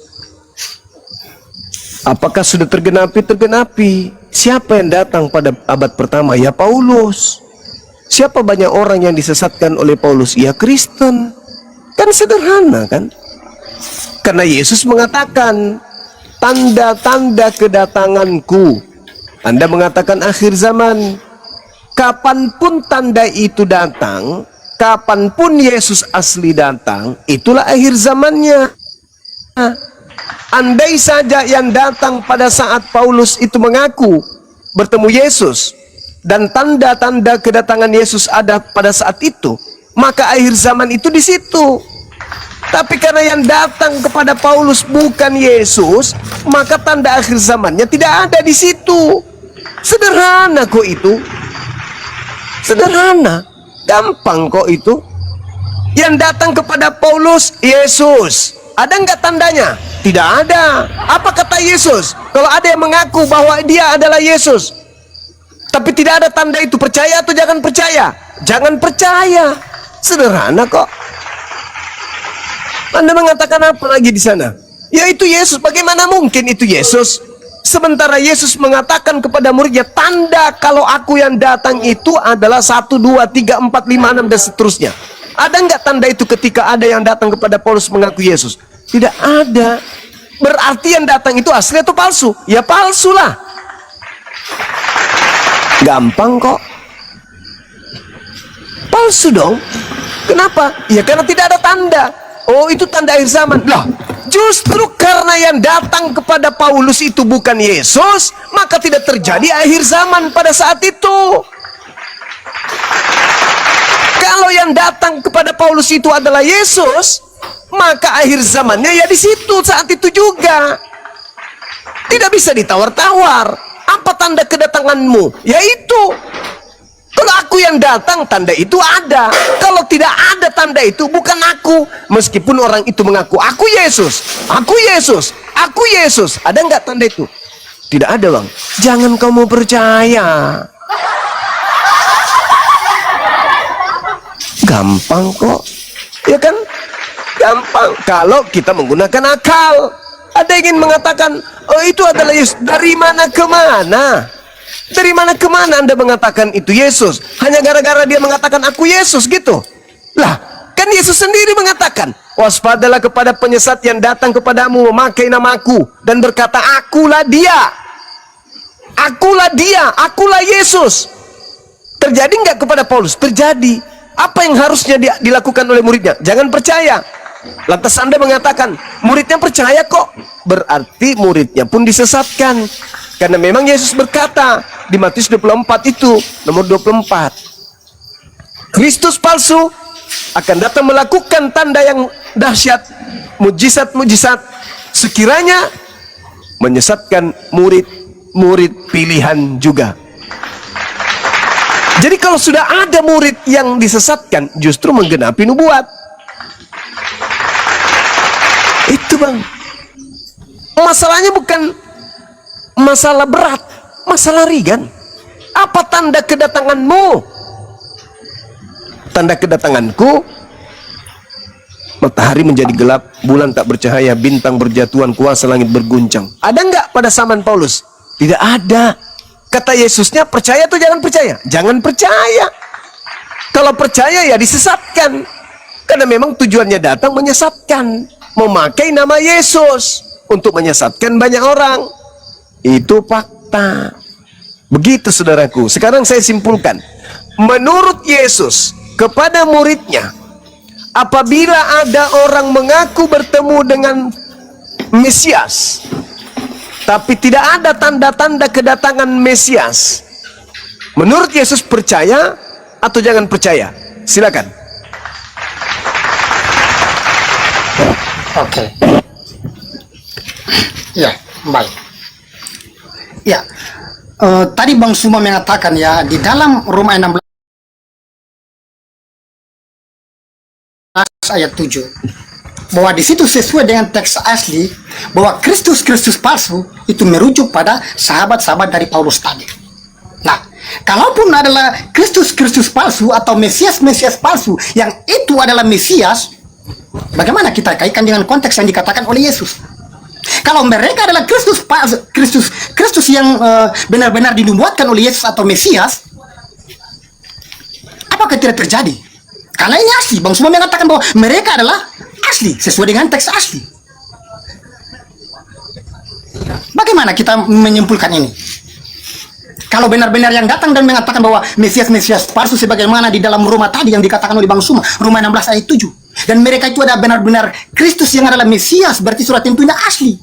Apakah sudah tergenapi? Tergenapi. Siapa yang datang pada abad pertama? Ya Paulus. Siapa banyak orang yang disesatkan oleh Paulus? Ya Kristen. Kan sederhana kan? Karena Yesus mengatakan, tanda-tanda kedatanganku. Anda mengatakan akhir zaman. Kapanpun tanda itu datang, kapanpun Yesus asli datang, itulah akhir zamannya. Andai saja yang datang pada saat Paulus itu mengaku bertemu Yesus, dan tanda-tanda kedatangan Yesus ada pada saat itu, maka akhir zaman itu di situ. Tapi karena yang datang kepada Paulus bukan Yesus, maka tanda akhir zamannya tidak ada di situ. Sederhana kok itu. Sederhana. Gampang kok itu. Yang datang kepada Paulus, Yesus. Ada nggak tandanya? Tidak ada. Apa kata Yesus? Kalau ada yang mengaku bahwa dia adalah Yesus, tapi tidak ada tanda itu, percaya atau jangan percaya? Jangan percaya. Sederhana kok. Anda mengatakan apa lagi di sana? Ya itu Yesus. Bagaimana mungkin itu Yesus? Sementara Yesus mengatakan kepada muridnya, tanda kalau aku yang datang itu adalah 1, 2, 3, 4, 5, 6 dan seterusnya. Ada nggak tanda itu ketika ada yang datang kepada Paulus mengaku Yesus? Tidak ada. Berarti yang datang itu asli atau palsu? Ya palsu lah. Gampang kok. Palsu dong. Kenapa? Ya karena tidak ada tanda. Oh itu tanda akhir zaman. Lah, justru karena yang datang kepada Paulus itu bukan Yesus, maka tidak terjadi akhir zaman pada saat itu. Kalau yang datang kepada Paulus itu adalah Yesus, maka akhir zamannya ya di situ saat itu juga. Tidak bisa ditawar-tawar. Apa tanda kedatanganmu? Yaitu kalau aku yang datang, tanda itu ada. Kalau tidak ada tanda itu, bukan aku. Meskipun orang itu mengaku, aku Yesus, aku Yesus, aku Yesus. Ada nggak tanda itu? Tidak ada bang. Jangan kamu percaya. Gampang kok. Ya kan? Gampang. Kalau kita menggunakan akal. Ada yang ingin mengatakan, oh itu adalah Yesus. Dari mana ke mana? Dari mana ke mana Anda mengatakan itu Yesus? Hanya gara-gara dia mengatakan aku Yesus gitu. Lah, kan Yesus sendiri mengatakan, waspadalah kepada penyesat yang datang kepadamu memakai namaku dan berkata, akulah dia. Akulah dia, akulah Yesus. Terjadi nggak kepada Paulus? Terjadi. Apa yang harusnya dilakukan oleh muridnya? Jangan percaya. Lantas Anda mengatakan, muridnya percaya kok. Berarti muridnya pun disesatkan. Karena memang Yesus berkata di Matius 24 itu, nomor 24. Kristus palsu akan datang melakukan tanda yang dahsyat, mujizat-mujizat, sekiranya menyesatkan murid-murid pilihan juga. Jadi kalau sudah ada murid yang disesatkan, justru menggenapi nubuat. Itu bang. Masalahnya bukan masalah berat, masalah ringan. Apa tanda kedatanganmu? Tanda kedatanganku, matahari menjadi gelap, bulan tak bercahaya, bintang berjatuhan, kuasa langit berguncang. Ada nggak pada zaman Paulus? Tidak ada. Kata Yesusnya, percaya atau jangan percaya? Jangan percaya. Kalau percaya ya disesatkan. Karena memang tujuannya datang menyesatkan, memakai nama Yesus untuk menyesatkan banyak orang. Itu fakta. Begitu saudaraku. Sekarang saya simpulkan. Menurut Yesus kepada muridnya, apabila ada orang mengaku bertemu dengan Mesias, tapi tidak ada tanda-tanda kedatangan Mesias, menurut Yesus percaya atau jangan percaya? Silakan. Oke. Ya, baik. Ya, tadi Bang Suma mengatakan ya, di dalam Roma 16 ayat 7, bahwa di situ sesuai dengan teks asli bahwa Kristus palsu itu merujuk pada sahabat-sahabat dari Paulus tadi. Nah, kalaupun adalah Kristus palsu atau Mesias palsu yang itu adalah Mesias, bagaimana kita kaitkan dengan konteks yang dikatakan oleh Yesus? Kalau mereka adalah Kristus yang benar-benar dinubuatkan oleh Yesus atau Mesias, apakah tidak terjadi? Karena ini asli. Bang Suma mengatakan bahwa mereka adalah asli sesuai dengan teks asli. Bagaimana kita menyimpulkan ini? Kalau benar-benar yang datang dan mengatakan bahwa Mesias palsu sebagaimana di dalam Roma tadi yang dikatakan oleh Bang Suma, Roma 16 ayat 7, dan mereka itu ada benar-benar Kristus yang adalah Mesias, berarti surat tentunya asli.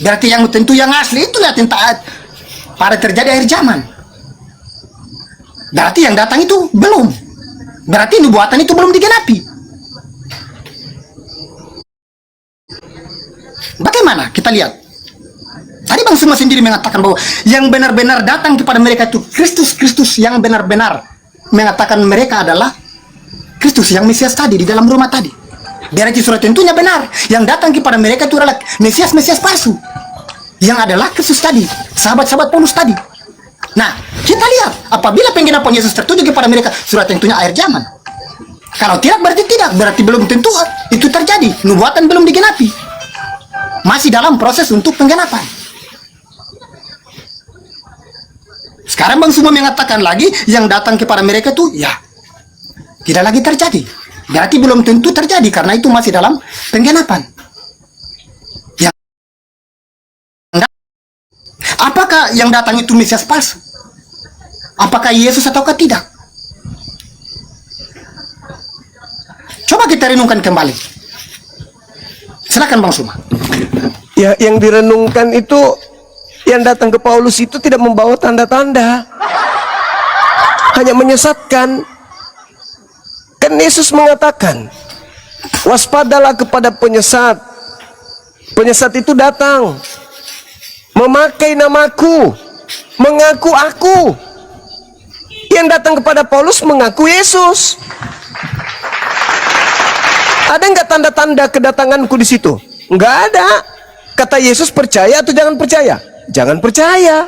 Berarti yang tentu yang asli itulah yang taat pada terjadi akhir zaman. Berarti yang datang itu belum. Berarti nubuatan itu belum digenapi. Bagaimana? Kita lihat. Tadi Bang Suma sendiri mengatakan bahwa yang benar-benar datang kepada mereka itu Kristus yang benar-benar mengatakan mereka adalah Kristus yang Mesias tadi di dalam Roma tadi. Berarti surat tentunya benar. Yang datang kepada mereka itu adalah Mesias palsu. Yang adalah Kristus tadi, sahabat-sahabat Paulus tadi. Nah, kita lihat apabila penggenapan Yesus tertuju kepada mereka, surat tentunya akhir zaman. Kalau tidak berarti tidak, berarti belum tentu itu terjadi. Nubuatan belum digenapi. Masih dalam proses untuk penggenapan. Sekarang Bang Suma mengatakan lagi yang datang kepada mereka itu ya tidak lagi terjadi. Berarti belum tentu terjadi karena itu masih dalam penggenapan. Ya. Apakah yang datang itu Mesias palsu? Apakah Yesus ataukah tidak? Coba kita renungkan kembali. Silakan Bang Suma. Ya, yang direnungkan itu yang datang ke Paulus itu tidak membawa tanda-tanda, hanya menyesatkan. Kan Yesus mengatakan, waspadalah kepada penyesat. Penyesat itu datang memakai namaku, mengaku aku. Yang datang kepada Paulus mengaku Yesus. Ada nggak tanda-tanda kedatanganku di situ? Nggak ada. Kata Yesus, percaya atau jangan percaya? Jangan percaya.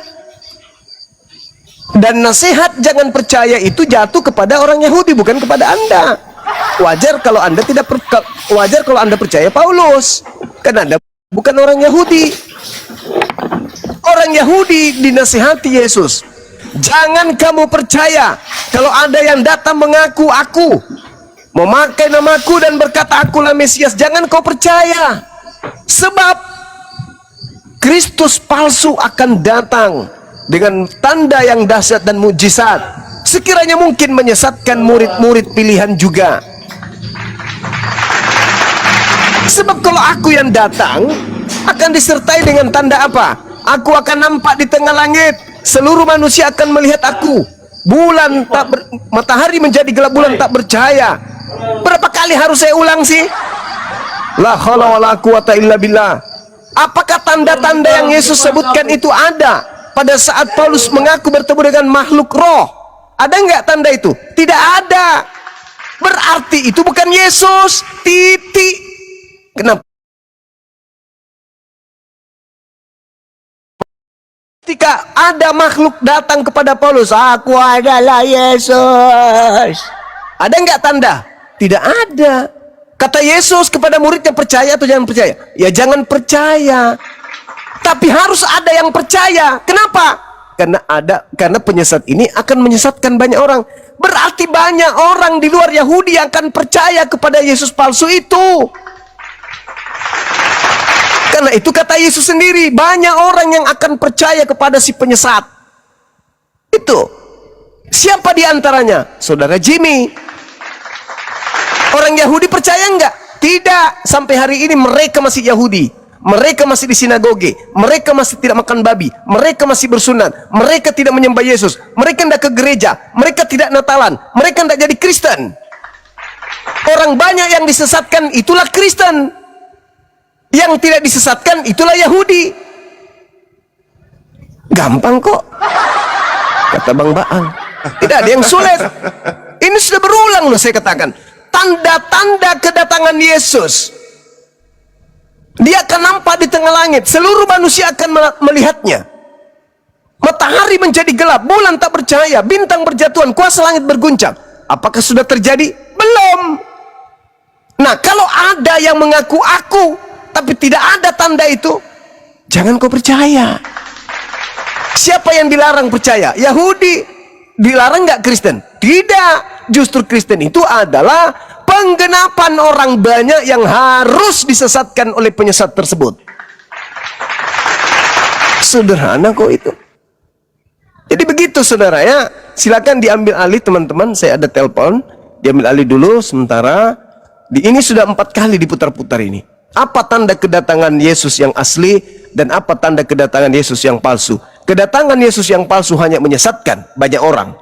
Dan nasihat jangan percaya itu jatuh kepada orang Yahudi, bukan kepada Anda. Wajar kalau Anda percaya Paulus, karena Anda bukan orang Yahudi. Orang Yahudi dinasihati Yesus, jangan kamu percaya kalau ada yang datang mengaku aku, memakai namaku dan berkata akulah Mesias. Jangan kau percaya, sebab Kristus palsu akan datang dengan tanda yang dahsyat dan mujizat, sekiranya mungkin menyesatkan murid-murid pilihan juga. Sebab kalau aku yang datang akan disertai dengan tanda apa? Aku akan nampak di tengah langit, seluruh manusia akan melihat aku. Bulan tak matahari menjadi gelap, bulan tak bercahaya. Berapa kali harus saya ulang sih? La haula wala quwata illa billah. Apakah tanda-tanda yang Yesus sebutkan itu ada pada saat Paulus mengaku bertemu dengan makhluk roh? Ada nggak tanda itu? Tidak ada. Berarti itu bukan Yesus. Titik. Kenapa? Ketika ada makhluk datang kepada Paulus, aku adalah Yesus. Ada nggak tanda? Tidak ada. Kata Yesus kepada muridnya, percaya atau jangan percaya? Ya jangan percaya. Tapi harus ada yang percaya. Kenapa? Karena penyesat ini akan menyesatkan banyak orang. Berarti banyak orang di luar Yahudi yang akan percaya kepada Yesus palsu itu. Karena itu kata Yesus sendiri, banyak orang yang akan percaya kepada si penyesat. Itu. Siapa di antaranya? Saudara Jimmy. Orang Yahudi percaya enggak? Tidak. Sampai hari ini mereka masih Yahudi. Mereka masih di sinagoge. Mereka masih tidak makan babi. Mereka masih bersunat. Mereka tidak menyembah Yesus. Mereka tidak ke gereja. Mereka tidak Natalan. Mereka tidak jadi Kristen. Orang banyak yang disesatkan itulah Kristen. Yang tidak disesatkan itulah Yahudi. Gampang kok, kata Bang Baang. Tidak ada yang sulit. Ini sudah berulang loh saya katakan. Tanda-tanda kedatangan Yesus. Dia akan nampak di tengah langit. Seluruh manusia akan melihatnya. Matahari menjadi gelap, bulan tak bercahaya, bintang berjatuhan, kuasa langit berguncang. Apakah sudah terjadi? Belum. Nah, kalau ada yang mengaku aku, tapi tidak ada tanda itu, jangan kau percaya. Siapa yang dilarang percaya? Yahudi. Dilarang nggak Kristen? Tidak. Justru Kristen itu adalah penggenapan orang banyak yang harus disesatkan oleh penyesat tersebut. Sederhana kok itu. Jadi begitu saudara ya. Silakan diambil alih teman-teman. Saya ada telepon. Diambil alih dulu sementara. Ini sudah 4 kali diputar-putar ini. Apa tanda kedatangan Yesus yang asli dan apa tanda kedatangan Yesus yang palsu? Kedatangan Yesus yang palsu hanya menyesatkan banyak orang.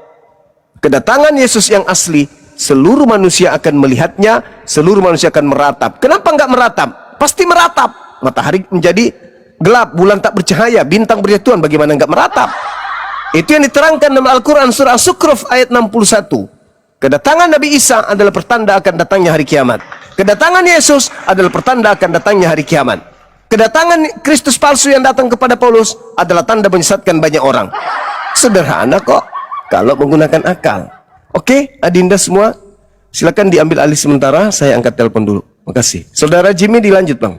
Kedatangan Yesus yang asli, seluruh manusia akan melihatnya, seluruh manusia akan meratap. Kenapa enggak meratap? Pasti meratap. Matahari menjadi gelap, bulan tak bercahaya, bintang berjatuhan, bagaimana enggak meratap? Itu yang diterangkan dalam Al-Quran surah As-Sukhruf ayat 61. Kedatangan Nabi Isa adalah pertanda akan datangnya hari kiamat. Kedatangan Yesus adalah pertanda akan datangnya hari kiamat. Kedatangan Kristus palsu yang datang kepada Paulus adalah tanda menyesatkan banyak orang. Sederhana kok kalau menggunakan akal. Oke, adinda semua, silakan diambil alih sementara. Saya angkat telepon dulu. Makasih. Saudara Jimmy dilanjut, Bang.